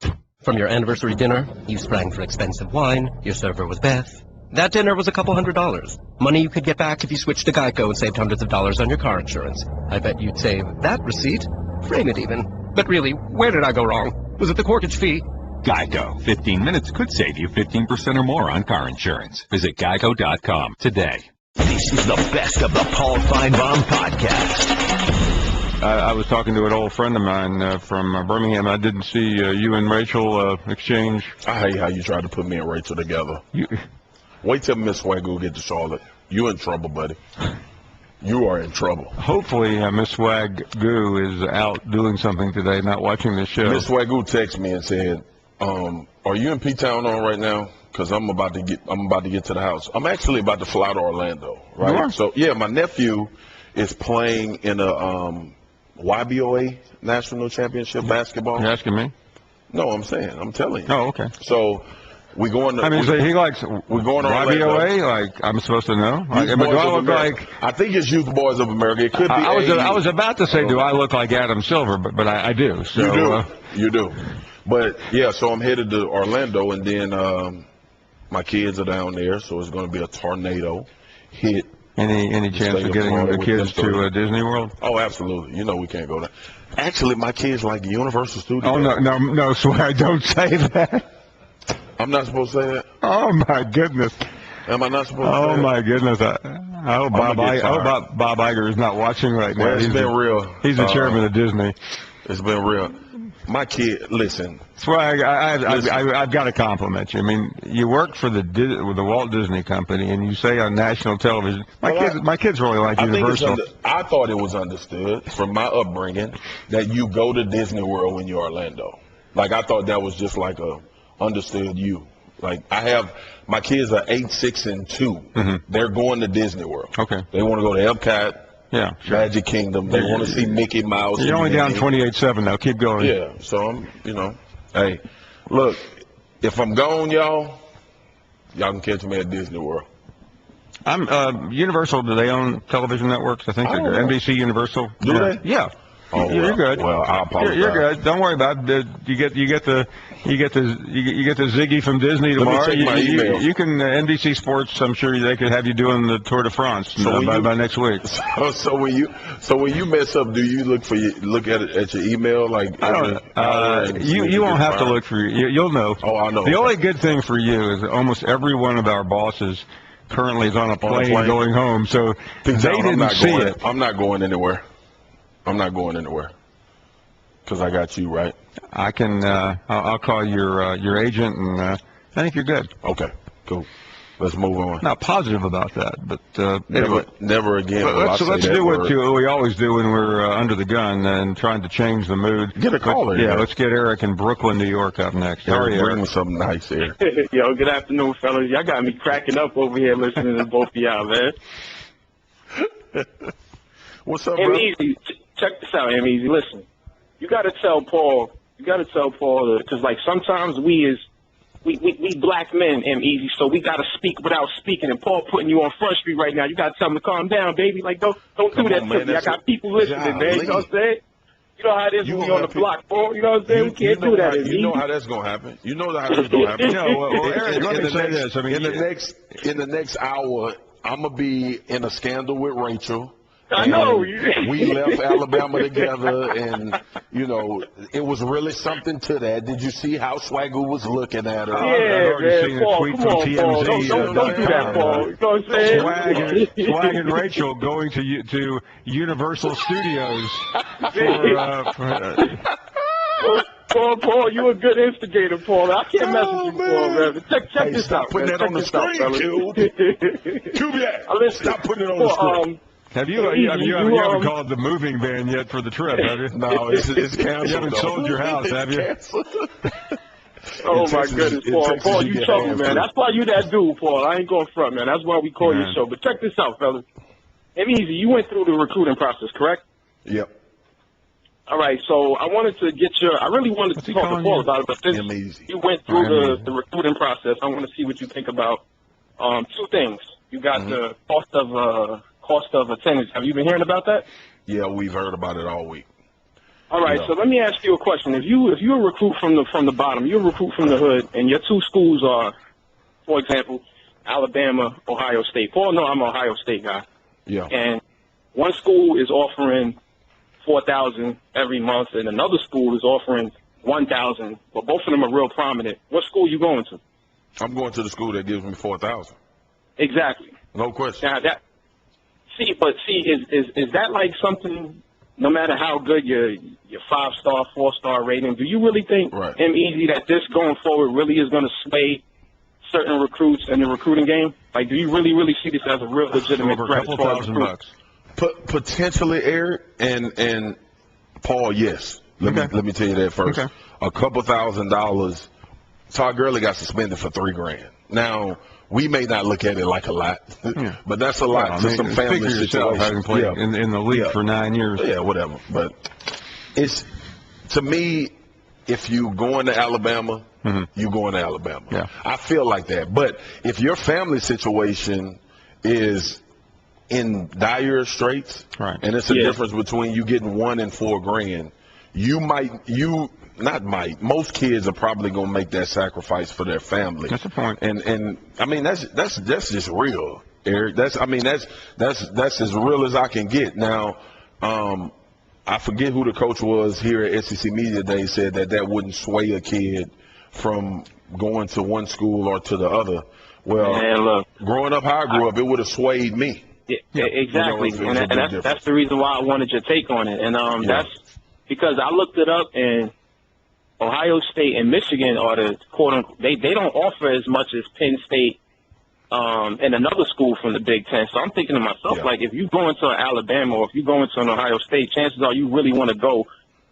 From your anniversary dinner, you sprang for expensive wine, your server was Beth. That dinner was a couple $100. Money you could get back if you switched to Geico and saved hundreds of dollars on your car insurance. I bet you'd save that receipt. Frame it even. But really, where did I go wrong? Was it the corkage fee? Geico. 15 minutes could save you 15% or more on car insurance. Visit geico.com today. This is the best of the Paul Finebaum podcast. I was talking to an old friend of mine from Birmingham. I didn't see you and Rachel exchange. I hate how you tried to put me and Rachel together. Wait till Miss Swagu get to Charlotte. You in trouble, buddy. You are in trouble. Hopefully, Miss Swagu is out doing something today, not watching the show. Miss Swagu texted me and said, "Are you in P-Town on right now? Because I'm about to get to the house. I'm actually about to fly to Orlando, right? You are? So yeah, my nephew is playing in a YBOA National Championship basketball. You asking me? No, I'm telling you. Oh, okay. So. We're going to YBOA, like I'm supposed to know. Like, do I look like? I think it's Youth Boys of America. It could be. I was about to say, do I look like Adam Silver? But I do. So, you do. But yeah, so I'm headed to Orlando, and then my kids are down there, so it's going to be a tornado hit Any chance of getting the kids to Disney World? Oh, absolutely. You know we can't go there. Actually, my kids like Universal Studios. Oh, no, Swag, don't say that. I'm not supposed to say that? Oh, my goodness. Am I not supposed to say that? Oh, my goodness. I hope Bob Iger is not watching right now. Well, it's been real. He's the chairman of Disney. It's been real. My kid, listen. Swag, I've got to compliment you. I mean, you work for the Walt Disney Company, and you say on national television, my kids really like Universal. I thought it was understood from my upbringing that you go to Disney World when you're Orlando. Like, I thought that was just like a understood you. Like, my kids are 8, 6, and 2. Mm-hmm. They're going to Disney World. Okay. They want to go to Epcot. Yeah, sure. Magic Kingdom. They want to see Mickey Mouse. You're only down 28-7 now. Keep going. Yeah, so I'm, hey, look, if I'm gone, y'all can catch me at Disney World. I'm Universal. Do they own television networks? I think they do. NBC, Universal. Do they? Yeah. Oh, you're good. Well, I apologize. You're good. Don't worry about it. You get the Ziggy from Disney tomorrow. Let me check my email. You can NBC Sports. I'm sure they could have you doing the Tour de France by next week. So when you mess up, do you look at your email like? I don't. You won't have to look for you'll know. Oh, I know. The only good thing for you is almost every one of our bosses currently is on a plane going home, so they didn't see it. I'm not going anywhere. I'm not going anywhere because I got you, right? I can. I'll call your agent, and I think you're good. Okay, cool. Let's move on. Not positive about that, but anyway. Never again. Let's do what we always do when we're under the gun and trying to change the mood. Get a caller. Yeah, let's get Eric in Brooklyn, New York up next. How are you, Bring Eric? something nice here. Yo, good afternoon, fellas. Y'all got me cracking up over here listening to both of y'all, man. What's up, bro? Easy. Check this out, Easy. Listen, you got to tell Paul. Because like sometimes we black men, Easy, so we got to speak without speaking. And Paul putting you on Front Street right now. You got to tell him to calm down, baby. Like don't do that to me. I got people listening, man. You know what I'm saying? You know how it is when we on the block, Paul. You know what I'm saying? We can't do that. You know how that's gonna happen. You know how that's gonna happen. Well, Eric, let me say this. I mean, in the next hour, I'm gonna be in a scandal with Rachel. I know. We left Alabama together, and, it was really something to that. Did you see how Swagu was looking at her? Yeah, man. Paul, come on, Paul. Don't do that, Paul. You know what I'm saying? Swag and Rachel going to Universal Studios Paul, you a good instigator, Paul. I can't mess with you, Paul, man. Check this out, putting man. that on the screen, Cube. Stop putting it on the screen. Have you haven't called the moving van yet for the trip, have you? No, it's canceled. You haven't sold your house, have you? Oh, my goodness, Paul. Paul, you trouble, man. That's why you that dude, Paul. I ain't going front, man. That's why we call your show. But check this out, fellas. Easy, you went through the recruiting process, correct? Yep. All right, so I really wanted to talk to Paul about it, but since you went through the recruiting process, I want to see what you think about two things. You got the cost of attendance. Have you been hearing about that? Yeah, we've heard about it all week. All right, so let me ask you a question. If you're a recruit from the bottom, you're a recruit from the hood, and your two schools are, for example, Alabama, Ohio State. Paul, no, I'm an Ohio State guy. Yeah. And one school is offering $4,000 every month, and another school is offering $1,000. But both of them are real prominent. What school are you going to? I'm going to the school that gives me $4,000. Exactly. No question. Now is that like something? No matter how good your 5-star, 4-star rating, do you really think, Easy, that this going forward really is going to sway certain recruits in the recruiting game? Like, do you really see this as a real legitimate threat? A couple $1,000. Potentially, Eric and Paul. Yes. Let me tell you that first. Okay. A couple $1,000. Todd Gurley got suspended for $3,000. Now, we may not look at it like a lot, but that's a lot to some family situations. Having played in the league for 9 years. Yeah, whatever. But it's, to me, if you going to Alabama, you going to Alabama. Yeah. I feel like that. But if your family situation is in dire straits, and it's a difference between you getting $1,000 and $4,000, most kids are probably going to make that sacrifice for their family. That's the point. And I mean, that's just real. Eric. That's as real as I can get. Now, I forget who the coach was here at SEC Media Day said that wouldn't sway a kid from going to one school or to the other. Well, man, look, growing up how I grew up, it would have swayed me. Yeah, exactly, You know, and that's the reason why I wanted your take on it. And that's because I looked it up, and Ohio State and Michigan are the quote-unquote, they don't offer as much as Penn State and another school from the Big Ten. So I'm thinking to myself, like, if you go into an Alabama or if you go into an Ohio State, chances are you really want to go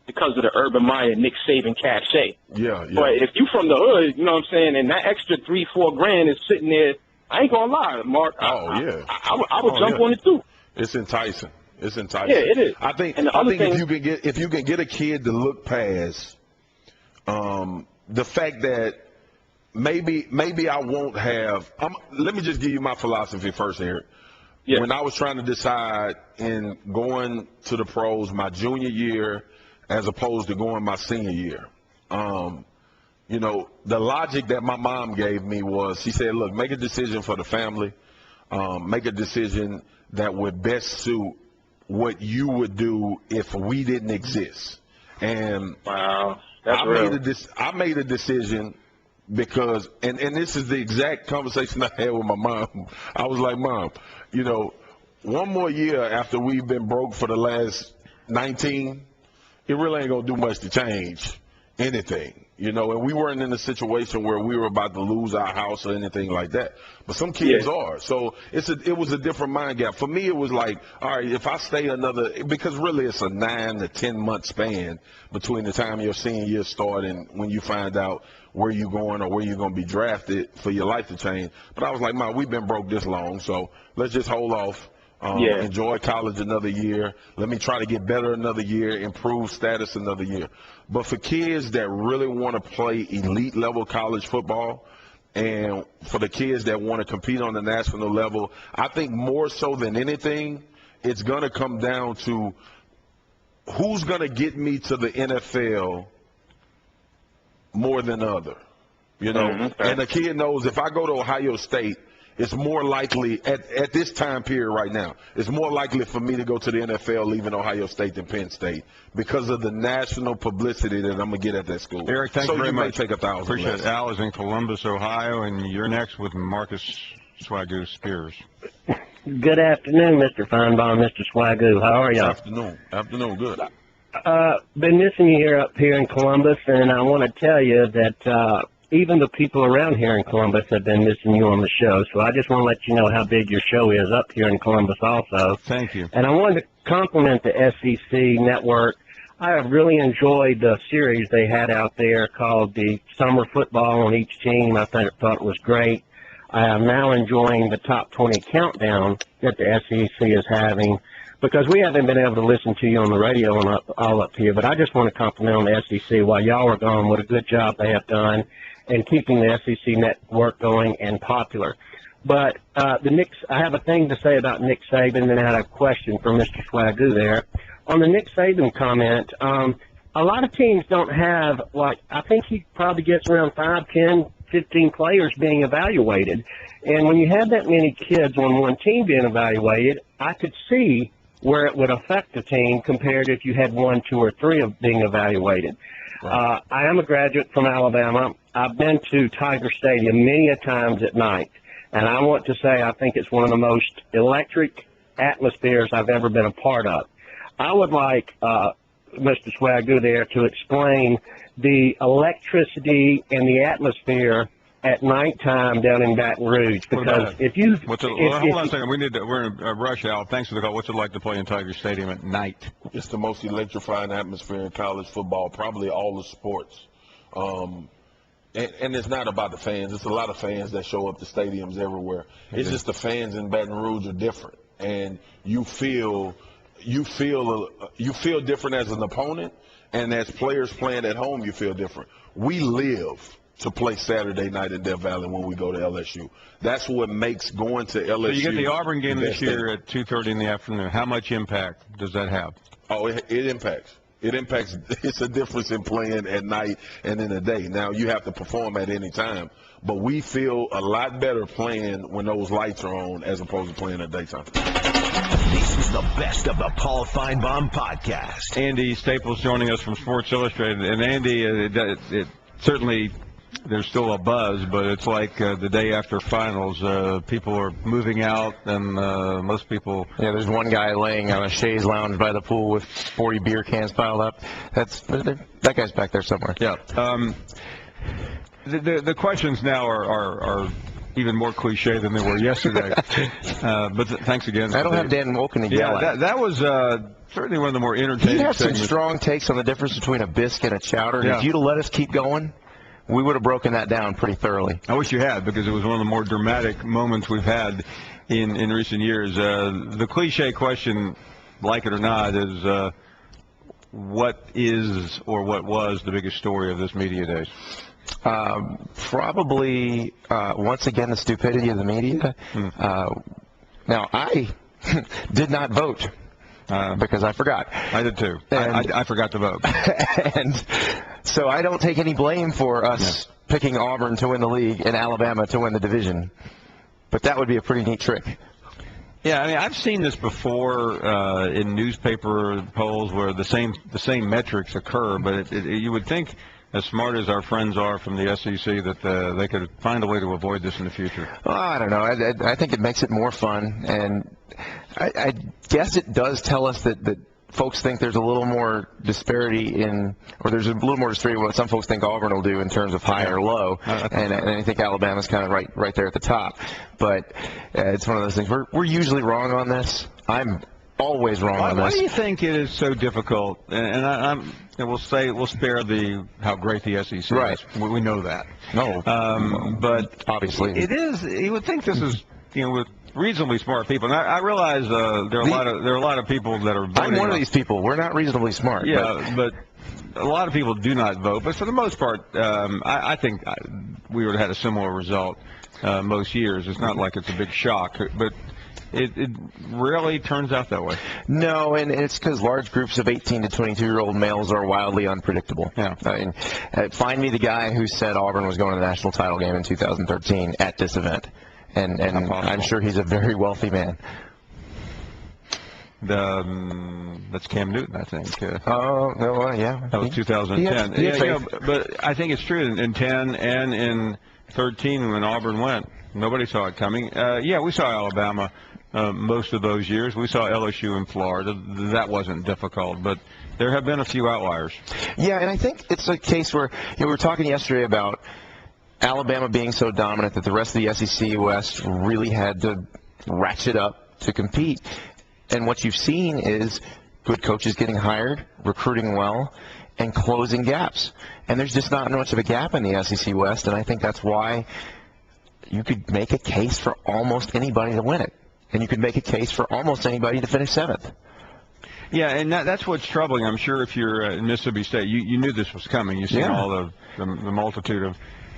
because of the Urban Meyer, Nick Saban cachet. Yeah. But if you from the hood, you know what I'm saying, and that extra $3-4 grand is sitting there, I ain't gonna lie, Mark. I would jump on it too. It's enticing. It's enticing. Yeah, it is. I think if you can get a kid to look past the fact that maybe I won't have. Let me just give you my philosophy first, Eric. Yeah. When I was trying to decide in going to the pros my junior year as opposed to going my senior year, you know, the logic that my mom gave me was, she said, look, make a decision for the family, make a decision that would best suit what you would do if we didn't exist. And wow, that's real. I made a decision because, and this is the exact conversation I had with my mom. I was like, Mom, you know, one more year after we've been broke for the last 19, it really ain't going to do much to change anything. You know, and we weren't in a situation where we were about to lose our house or anything like that. But some kids are. So it was a different mind gap. For me, it was like, all right, if I stay another, because really it's a 9 to 10 month span between the time your senior year starts and when you find out where you're going or where you're going to be drafted for your life to change. But I was like, Mom, we've been broke this long, so let's just hold off. Enjoy college another year. Let me try to get better another year, improve status another year. But for kids that really want to play elite level college football, and for the kids that want to compete on the national level, I think more so than anything, it's going to come down to who's going to get me to the NFL more than other. You know, and the kid knows if I go to Ohio State, it's more likely at this time period right now, it's more likely for me to go to the NFL leaving Ohio State than Penn State because of the national publicity that I'm going to get at that school. Eric, thank you very much. Take 1,000. Appreciate it. Al is in Columbus, Ohio, and you're next with Marcus Swagu Spears. Good afternoon, Mr. Finebaum, Mr. Swagu. How are y'all? Afternoon. Good. Been missing you up here in Columbus, and I want to tell you that even the people around here in Columbus have been missing you on the show. So I just want to let you know how big your show is up here in Columbus also. Thank you. And I wanted to compliment the SEC network. I have really enjoyed the series they had out there called the Summer Football on each team. I thought it was great. I am now enjoying the Top 20 countdown that the SEC is having because we haven't been able to listen to you on the radio and all up here. But I just want to compliment on the SEC while y'all are gone. What a good job they have done and keeping the SEC network going and popular. But I have a thing to say about Nick Saban, and I had a question for Mr. Swagu there. On the Nick Saban comment, a lot of teams don't have, I think he probably gets around 5, 10, 15 players being evaluated. And when you have that many kids on one team being evaluated, I could see where it would affect the team compared to if you had 1, 2, or 3 of being evaluated. Right. I am a graduate from Alabama. I've been to Tiger Stadium many a times at night, and I want to say I think it's one of the most electric atmospheres I've ever been a part of. I would like Mr. Swagu there to explain the electricity and the atmosphere at nighttime down in Baton Rouge, because if you hold on a second, we're in a rush, Al. Thanks for the call. What's it like to play in Tiger Stadium at night? It's the most electrifying atmosphere in college football, probably all the sports. And it's not about the fans. It's a lot of fans that show up to stadiums everywhere. It's just the fans in Baton Rouge are different, and you feel different as an opponent, and as players playing at home, you feel different. We live to play Saturday night in Death Valley when we go to LSU. That's what makes going to LSU. So you get the Auburn game this year at 2:30 in the afternoon. How much impact does that have? Oh, it impacts. It impacts. It's a difference in playing at night and in the day. Now you have to perform at any time, but we feel a lot better playing when those lights are on as opposed to playing at daytime. This is the best of the Paul Finebaum podcast. Andy Staples joining us from Sports Illustrated, and Andy, it certainly. There's still a buzz, but it's like the day after finals. People are moving out, and most people... Yeah, there's one guy laying on a chaise lounge by the pool with 40 beer cans piled up. That guy's back there somewhere. Yeah. The questions now are even more cliche than they were yesterday. But thanks again. I don't have Dan Wolken to yell at. That was certainly one of the more entertaining He had some segments. strong takes on the difference between a bisque and a chowder. And Yeah. if you'd have let us keep going, we would have broken that down pretty thoroughly. I wish you had, because it was one of the more dramatic moments we've had in recent years. The cliche question, like it or not, is what is or what was the biggest story of this media days? Probably, once again, the stupidity of the media. Now, I did not vote because I forgot. I did too. I forgot to vote. And so I don't take any blame for us picking Auburn to win the league and Alabama to win the division. But that would be a pretty neat trick. Yeah, I mean, I've seen this before in newspaper polls where the same metrics occur, but you would think, as smart as our friends are from the SEC, that they could find a way to avoid this in the future. Well, I don't know. I think it makes it more fun, and I guess it does tell us that folks think there's a little more disparity or there's a little more disparity in what some folks think Auburn will do in terms of high or low, and I think Alabama's kind of right there at the top. But it's one of those things. We're usually wrong on this. I'm always wrong on this. Why do you think it is so difficult? And we'll spare how great the SEC is. We know that. No, but obviously it is. You would think this is with reasonably smart people. And I realize there are a lot of people that are voting. I'm one of these people. We're not reasonably smart. Yeah, but a lot of people do not vote. But for the most part, I think we would have had a similar result most years. It's not like it's a big shock, but it rarely turns out that way. No, and it's because large groups of 18 to 22-year-old males are wildly unpredictable. Yeah. I mean, find me the guy who said Auburn was going to the national title game in 2013 at this event. And I'm sure he's a very wealthy man. That's Cam Newton, I think. Yeah. That was 2010. But I think it's true in 10 and in 13 when Auburn went. Nobody saw it coming. We saw Alabama most of those years. We saw LSU in Florida. That wasn't difficult, but there have been a few outliers. Yeah, and I think it's a case where we were talking yesterday about Alabama being so dominant that the rest of the SEC West really had to ratchet up to compete. And what you've seen is good coaches getting hired, recruiting well, and closing gaps. And there's just not much of a gap in the SEC West, and I think that's why you could make a case for almost anybody to win it. And you could make a case for almost anybody to finish 7th. Yeah, and that's what's troubling. I'm sure if you're in Mississippi State, you knew this was coming. You've seen all the multitude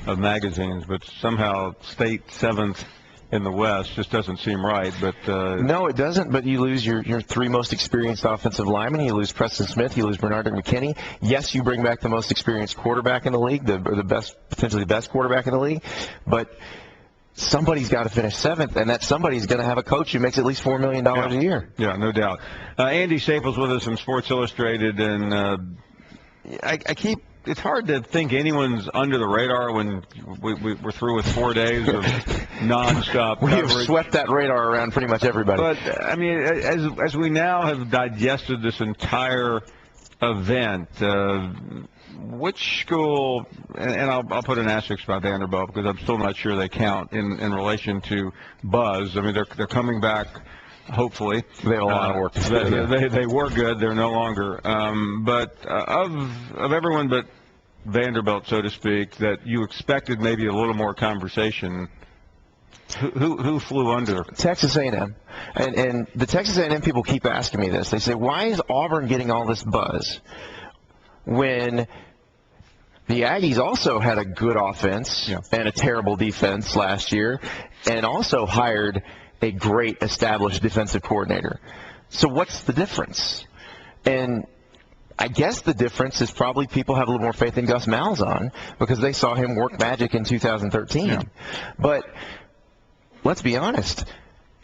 of magazines, but somehow State 7th in the West just doesn't seem right. But no, it doesn't. But you lose your 3 most experienced offensive linemen. You lose Preston Smith. You lose Bernard McKinney. Yes, you bring back the most experienced quarterback in the league, potentially the best quarterback in the league. But somebody's got to finish 7th, and that somebody's going to have a coach who makes at least $4 million a year. Yeah, no doubt. Andy Staples with us from Sports Illustrated, and it's hard to think anyone's under the radar when we're through with 4 days of nonstop We coverage. have swept that radar around pretty much everybody. But, I mean, as we now have digested this entire event, which school, and I'll put an asterisk by Vanderbilt because I'm still not sure they count in relation to buzz. I mean, they're coming back, hopefully. They have a lot of work to do. They were good. They're no longer. But of everyone but Vanderbilt, so to speak, that you expected maybe a little more conversation, who flew under? Texas A&M. And the Texas A&M people keep asking me this. They say, why is Auburn getting all this buzz when the Aggies also had a good offense and a terrible defense last year and also hired a great established defensive coordinator? So what's the difference? And I guess the difference is probably people have a little more faith in Gus Malzahn because they saw him work magic in 2013. Yeah. But let's be honest,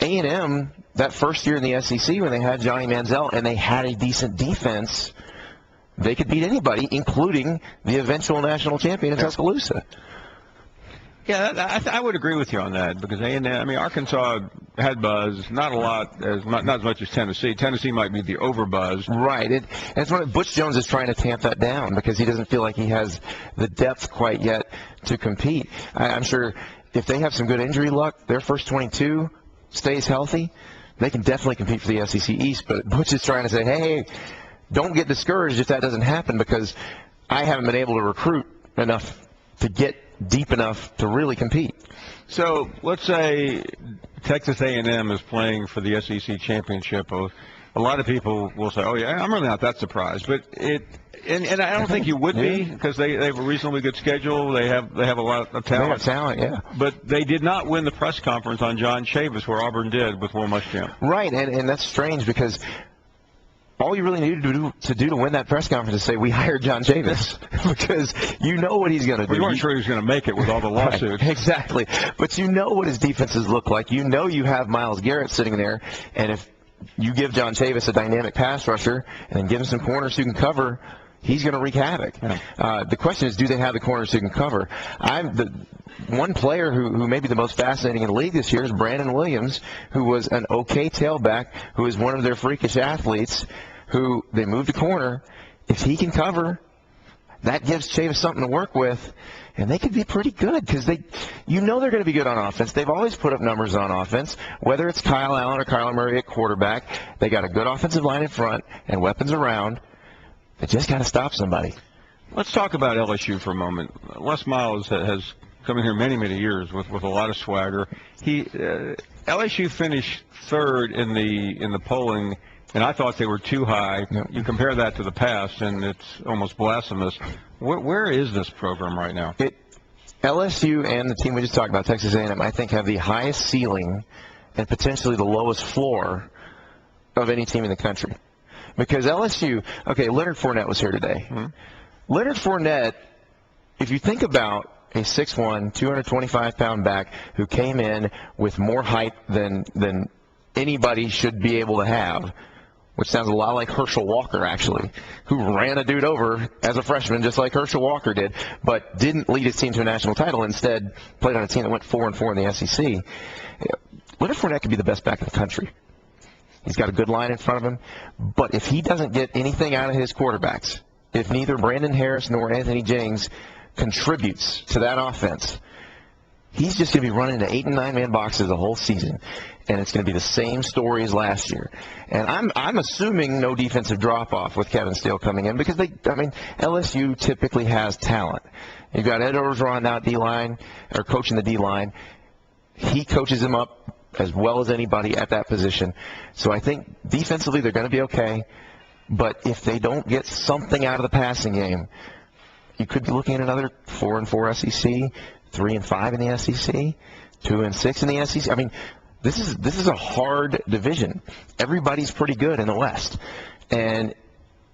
A&M, that first year in the SEC when they had Johnny Manziel and they had a decent defense, they could beat anybody, including the eventual national champion in Tuscaloosa. Yeah, I would agree with you on that because A&M, I mean, Arkansas had buzz, not a lot, not as much as Tennessee. Tennessee might be the overbuzz. Right. And it's what Butch Jones is trying to tamp that down because he doesn't feel like he has the depth quite yet to compete. I'm sure if they have some good injury luck, their first 22 stays healthy, they can definitely compete for the SEC East. But Butch is trying to say, hey, don't get discouraged if that doesn't happen because I haven't been able to recruit enough to get deep enough to really compete. So let's say Texas A&M is playing for the SEC championship. A lot of people will say, "Oh yeah, I'm really not that surprised." But and I don't think you would be because they have a reasonably good schedule. They have a lot of talent. They have talent, yeah. But they did not win the press conference on John Chavis where Auburn did with Will Muschamp. Right, and that's strange because all you really need to do to win that press conference is say, we hired John Chavis, because you know what he's going to do. We weren't sure he was going to make it with all the lawsuits. Right, exactly. But you know what his defenses look like. You know you have Myles Garrett sitting there, and if you give John Chavis a dynamic pass rusher and then give him some corners who can cover, he's going to wreak havoc. Yeah. The question is, do they have the corners who can cover? One player who may be the most fascinating in the league this year is Brandon Williams, who was an okay tailback, who is one of their freakish athletes, who they moved to corner. If he can cover, that gives Chavis something to work with, and they could be pretty good because they're going to be good on offense. They've always put up numbers on offense, whether it's Kyle Allen or Kyler Murray at quarterback. They got a good offensive line in front and weapons around. They just got to stop somebody. Let's talk about LSU for a moment. Les Miles has come in here many, many years with a lot of swagger. LSU finished third in the polling, and I thought they were too high. Yep. You compare that to the past, and it's almost blasphemous. Where is this program right now? LSU and the team we just talked about, Texas A&M, I think have the highest ceiling and potentially the lowest floor of any team in the country. Because LSU, okay, Leonard Fournette was here today. Mm-hmm. Leonard Fournette, if you think about a 6'1", 225-pound back who came in with more height than anybody should be able to have, which sounds a lot like Herschel Walker, actually, who ran a dude over as a freshman just like Herschel Walker did, but didn't lead his team to a national title. Instead, played on a team that went 4-4 in the SEC. Leonard Fournette could be the best back in the country. He's got a good line in front of him. But if he doesn't get anything out of his quarterbacks, if neither Brandon Harris nor Anthony Jennings contributes to that offense, he's just going to be running into 8- and 9-man boxes the whole season. And it's going to be the same story as last year. And I'm assuming no defensive drop-off with Kevin Steele coming in because LSU typically has talent. You've got Ed Orgeron now at D-line, or coaching the D-line. He coaches them up as well as anybody at that position. So I think defensively they're going to be okay. But if they don't get something out of the passing game, you could be looking at another 4-4 SEC, 3-5 in the SEC, 2-6 in the SEC. I mean, this is a hard division. Everybody's pretty good in the West. And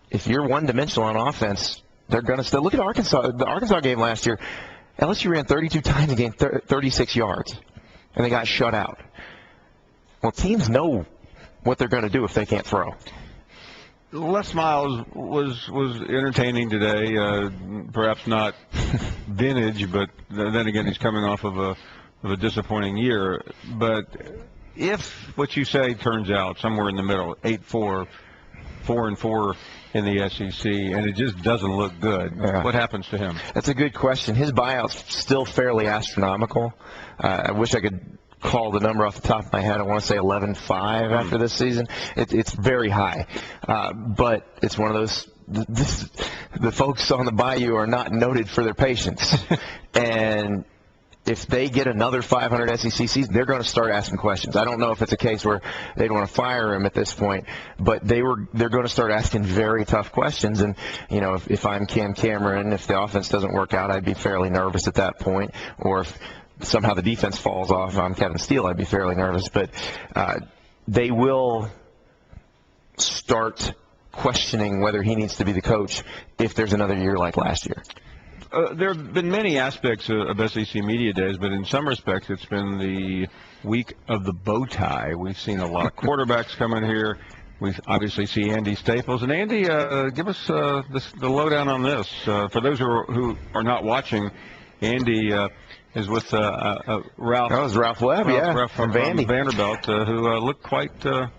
if you're one-dimensional on offense, they're going to still look at Arkansas. The Arkansas game last year, LSU ran 32 times and gained 36 yards, and they got shut out. Well, teams know what they're going to do if they can't throw. Les Miles was entertaining today, perhaps not vintage, but then again he's coming off of a disappointing year. But if what you say turns out somewhere in the middle, 8-4, 4-4 in the SEC, and it just doesn't look good, what happens to him? That's a good question. His buyout's still fairly astronomical. I wish I could call the number off the top of my head. I want to say 11.5 after this season. It's very high. But it's one of those, the folks on the bayou are not noted for their patience. And if they get another 500 SEC season, they're going to start asking questions. I don't know if it's a case where they'd want to fire him at this point, but they're going to start asking very tough questions. And, you know, if I'm Cam Cameron, if the offense doesn't work out, I'd be fairly nervous at that point. Or if somehow the defense falls off, I'm Kevin Steele, I'd be fairly nervous. But they will start questioning whether he needs to be the coach if there's another year like last year? There have been many aspects of SEC Media Days, but in some respects it's been the week of the bow tie. We've seen a lot of quarterbacks come in here. We obviously see Andy Staples. And Andy, give us the lowdown on this. For those who are not watching, Andy is with Ralph. That was Ralph Webb, Ralph from Vanderbilt, who looked quite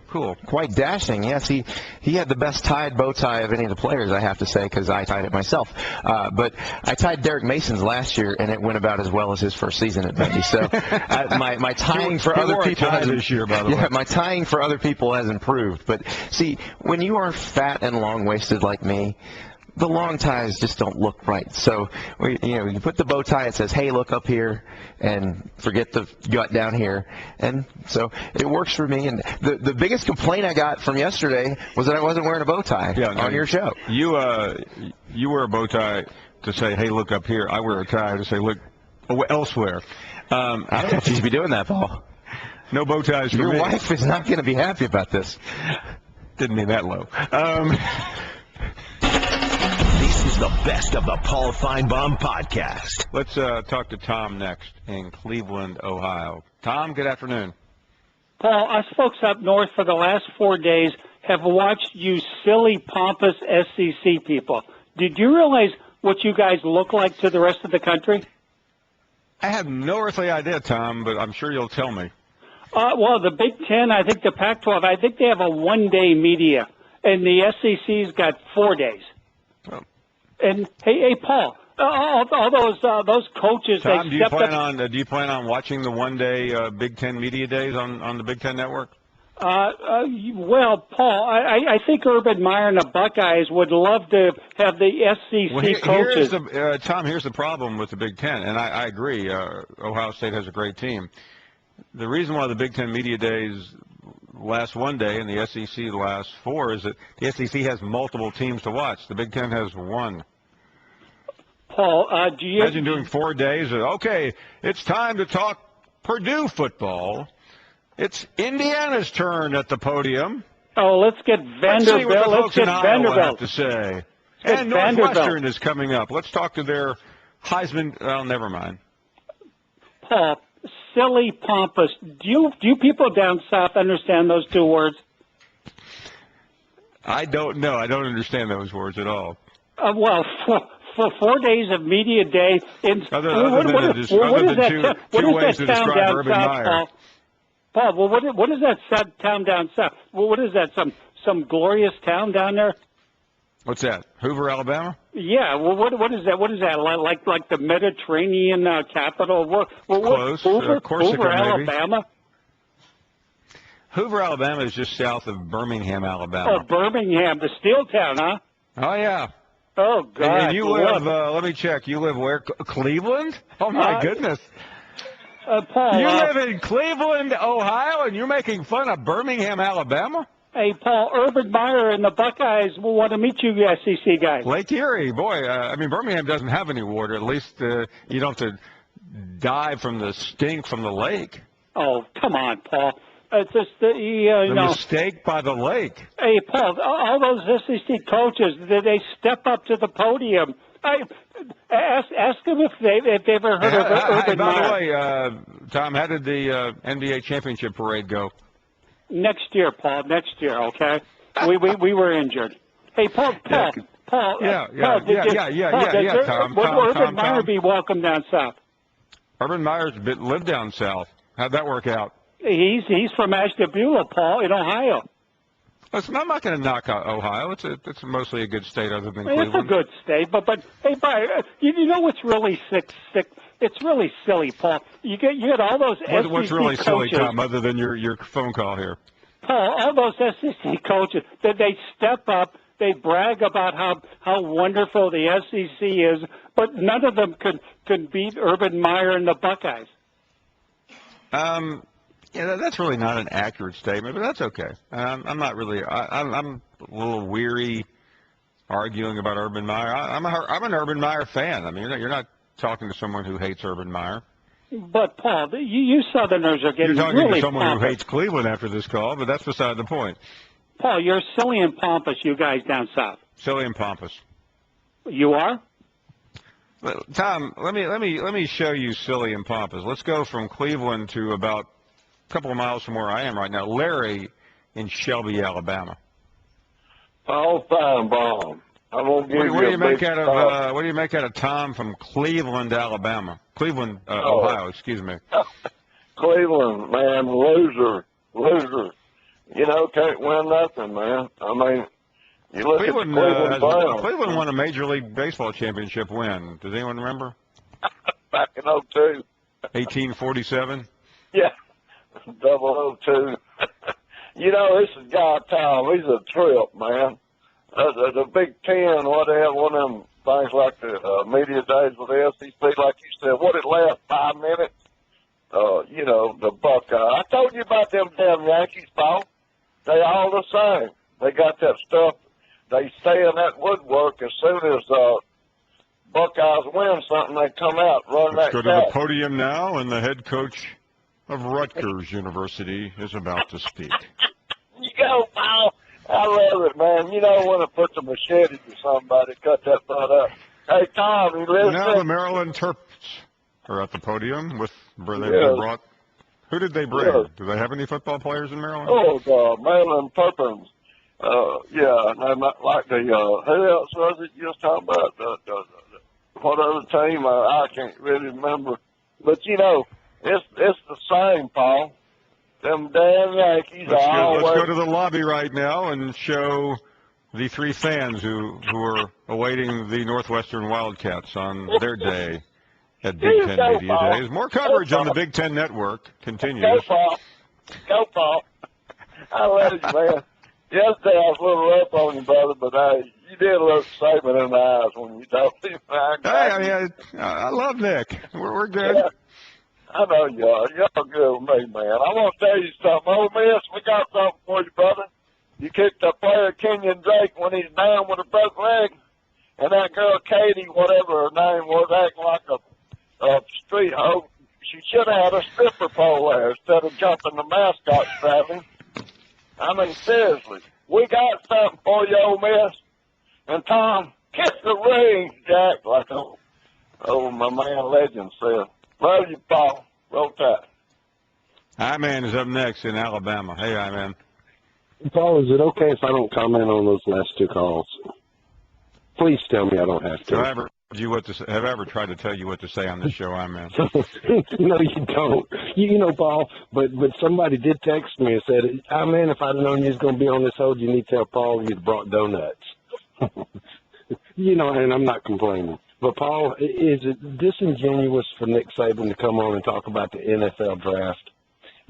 cool. Quite dashing, yes. He had the best tied bow tie of any of the players, I have to say, because I tied it myself. But I tied Derek Mason's last year, and it went about as well as his first season at Bendy. So my tying for other people has this year, by the way. My tying for other people has improved. But see, when you are fat and long-waisted like me, the long ties just don't look right. So, you put the bow tie, it says, hey, look up here, and forget the gut down here. And so it works for me. And the biggest complaint I got from yesterday was that I wasn't wearing a bow tie on your show. You wear a bow tie to say, hey, look up here. I wear a tie to say, look elsewhere. I don't know if you should be doing that, Paul. No bow ties for me. Your wife is not going to be happy about this. Didn't mean that low. This is the best of the Paul Finebaum podcast. Let's talk to Tom next in Cleveland, Ohio. Tom, good afternoon. Paul, us folks up north for the last 4 days have watched you silly, pompous SEC people. Did you realize what you guys look like to the rest of the country? I have no earthly idea, Tom, but I'm sure you'll tell me. Well, the Big Ten, I think the Pac-12, I think they have a one-day media, and the SEC's got 4 days. Oh. And hey, Paul, all those coaches. Tom, do you plan on watching the one-day Big Ten media days on the Big Ten Network? Well, Paul, I think Urban Meyer and the Buckeyes would love to have the SEC coaches. Tom, here's the problem with the Big Ten, and I agree. Ohio State has a great team. The reason why the Big Ten media days last one day and the SEC lasts 4 is that the SEC has multiple teams to watch. The Big Ten has one. Paul, do you imagine doing 4 days? Okay, it's time to talk Purdue football. It's Indiana's turn at the podium. Oh, let's get Vanderbilt. Let's see what the folks in Iowa have to say. And Northwestern is coming up. Let's talk to their Heisman. Oh, never mind. Paul, silly, pompous. Do you people down south understand those 2 words? I don't know. I don't understand those words at all. Well, for 4 days of media day, other than two ways to describe Urban Meyer. Paul, well, what is that town down south? Well, what is that? Some glorious town down there? What's that? Hoover, Alabama? Yeah. Well, what is that? What is that? Like the Mediterranean capital? Close. Hoover, Corsica, Alabama. Hoover, Alabama is just south of Birmingham, Alabama. Oh, Birmingham, the steel town, huh? Oh yeah. Oh God. And you live? Let me check. You live where? Cleveland? Oh my goodness. Paul, you live in Cleveland, Ohio, and you're making fun of Birmingham, Alabama? Hey, Paul, Urban Meyer and the Buckeyes will want to meet you SEC guys. Lake Erie, boy. Birmingham doesn't have any water. At least you don't have to die from the stink from the lake. Oh, come on, Paul. It's just the mistake by the lake. Hey, Paul, all those SEC coaches, they step up to the podium. Ask them if they've ever heard of Urban Meyer. By the way, Tom, how did the NBA championship parade go? Next year, Paul. Next year, okay? we were injured. Hey, Paul. Tom. Would Urban Meyer be welcome down south? Urban Meyer's lived down south. How'd that work out? He's from Ashtabula, Paul, in Ohio. Listen, I'm not going to knock out Ohio. It's mostly a good state other than Cleveland. It's a good state, but hey, you know what's really sick? It's really silly, Paul. You get all those SEC what's really coaches, silly, Tom, other than your phone call here? Paul, all those SEC coaches, that they step up, they brag about how wonderful the SEC is, but none of them could beat Urban Meyer and the Buckeyes. Yeah, that's really not an accurate statement, but that's okay. I'm not really. I'm a little weary arguing about Urban Meyer. I'm an Urban Meyer fan. I mean, you're not talking to someone who hates Urban Meyer. But Paul, you Southerners are getting You're talking really to someone pompous. who hates Cleveland after this call, but that's beside the point. Paul, you're silly and pompous, you guys down south. Silly and pompous. You are? Well, Tom, let me show you silly and pompous. Let's go from Cleveland to about a couple of miles from where I am right now. Larry in Shelby, Alabama. Paul Finebaum. I'm gonna give you What do you a make big out of what do you make out of Tom from Cleveland, Alabama? Cleveland, Ohio, excuse me. Cleveland, man, loser. You know, can't win nothing, man. I mean, you look Cleveland, at the Cleveland Browns. Cleveland won a Major League Baseball championship when? Does anyone remember? Back in 02. 1847? Yeah, 002. You know, this is Guy Tom. He's a trip, man. The Big Ten, what they have, one of them things like the media days with the SEC, like you said, what it last 5 minutes? You know, the Buckeye. I told you about them damn Yankees, Paul. They all the same. They got that stuff. They stay in that woodwork as soon as Buckeyes win something, they come out, run Let's that go to cat. the podium now, and the head coach of Rutgers University is about to speak. You go, Paul. I love it, man. You know when it puts a machete to somebody, cut that butt up. Hey, Tom, you listen? Now the Maryland Terps are at the podium with where they brought. Who did they bring? Yes. Do they have any football players in Maryland? Oh, God, Maryland Terps. Yeah, and then like the who else was it you was talking about? What other team? I can't really remember. But you know, it's the same, Paul. Them damn Yankees Let's are go to the lobby right now and show the 3 fans who are awaiting the Northwestern Wildcats on their day at Big Ten Media Days. More coverage on the Big Ten Network continues. Go, Paul. Go, Paul. I love you, man. Yesterday I was a little rough on you, brother, but you did look saving in the eyes when you talked to me. I love Nick. We're good. Yeah. I know you are. Y'all good with me, man. I want to tell you something. Ole Miss, we got something for you, brother. You kicked the player Kenyon Drake when he's down with a broke leg, and that girl Katie, whatever her name was, acting like a street hoe. She should have had a stripper pole there instead of jumping the mascot traveling. I mean, seriously, we got something for you, Ole Miss. And Tom, kiss the ring, Jack, like my man Legend said. Love you, Paul. Roll Tide. I-Man is up next in Alabama. Hey, I-Man. Paul, is it okay if I don't comment on those last 2 calls? Please tell me I don't have to. Have I ever tried to tell you what to say on this show, I-Man? No, you don't. You know, Paul, but somebody did text me and said, I-Man, if I'd known you was going to be on this hold, you need to tell Paul you'd brought donuts. You know, and I'm not complaining. But, Paul, is it disingenuous for Nick Saban to come on and talk about the NFL draft?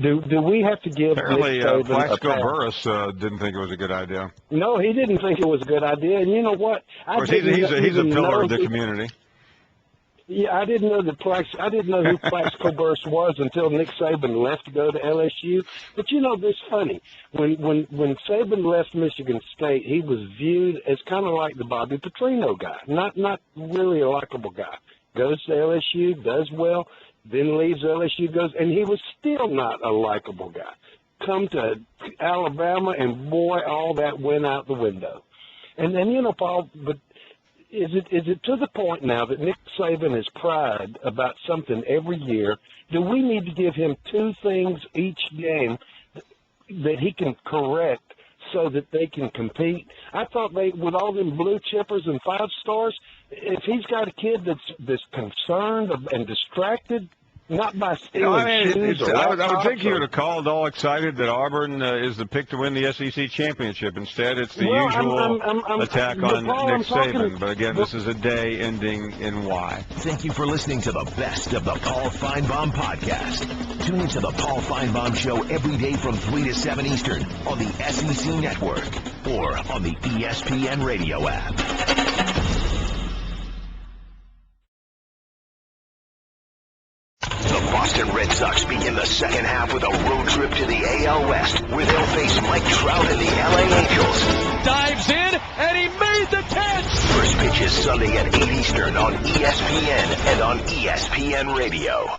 Do we have to give Apparently, Nick Saban Plaxico a pass? Burress didn't think it was a good idea. No, he didn't think it was a good idea. And you know what? Of course, he's a pillar of the community. Yeah, I didn't know who Plaxico Burress was until Nick Saban left to go to LSU. But you know, it's funny. When Saban left Michigan State, he was viewed as kind of like the Bobby Petrino guy, not really a likable guy. Goes to LSU, does well, then leaves LSU, goes, and he was still not a likable guy. Come to Alabama, and boy, all that went out the window. And then, you know, Paul, but is it to the point now that Nick Saban has cried about something every year? Do we need to give him 2 things each game that he can correct so that they can compete? I thought with all them blue chippers and 5 stars, if he's got a kid that's concerned and distracted, not by stealing shoes or I would think you would have called all excited that Auburn is the pick to win the SEC championship. Instead, it's the usual attack on Nick Saban. But again, this is a day ending in Y. Thank you for listening to the best of the Paul Finebaum podcast. Tune into the Paul Finebaum Show every day from 3 to 7 Eastern on the SEC Network or on the ESPN Radio app. The Boston Red Sox begin the second half with a road trip to the AL West, where they'll face Mike Trout and the LA Angels. Dives in, and he made the catch! First pitch is Sunday at 8 Eastern on ESPN and on ESPN Radio.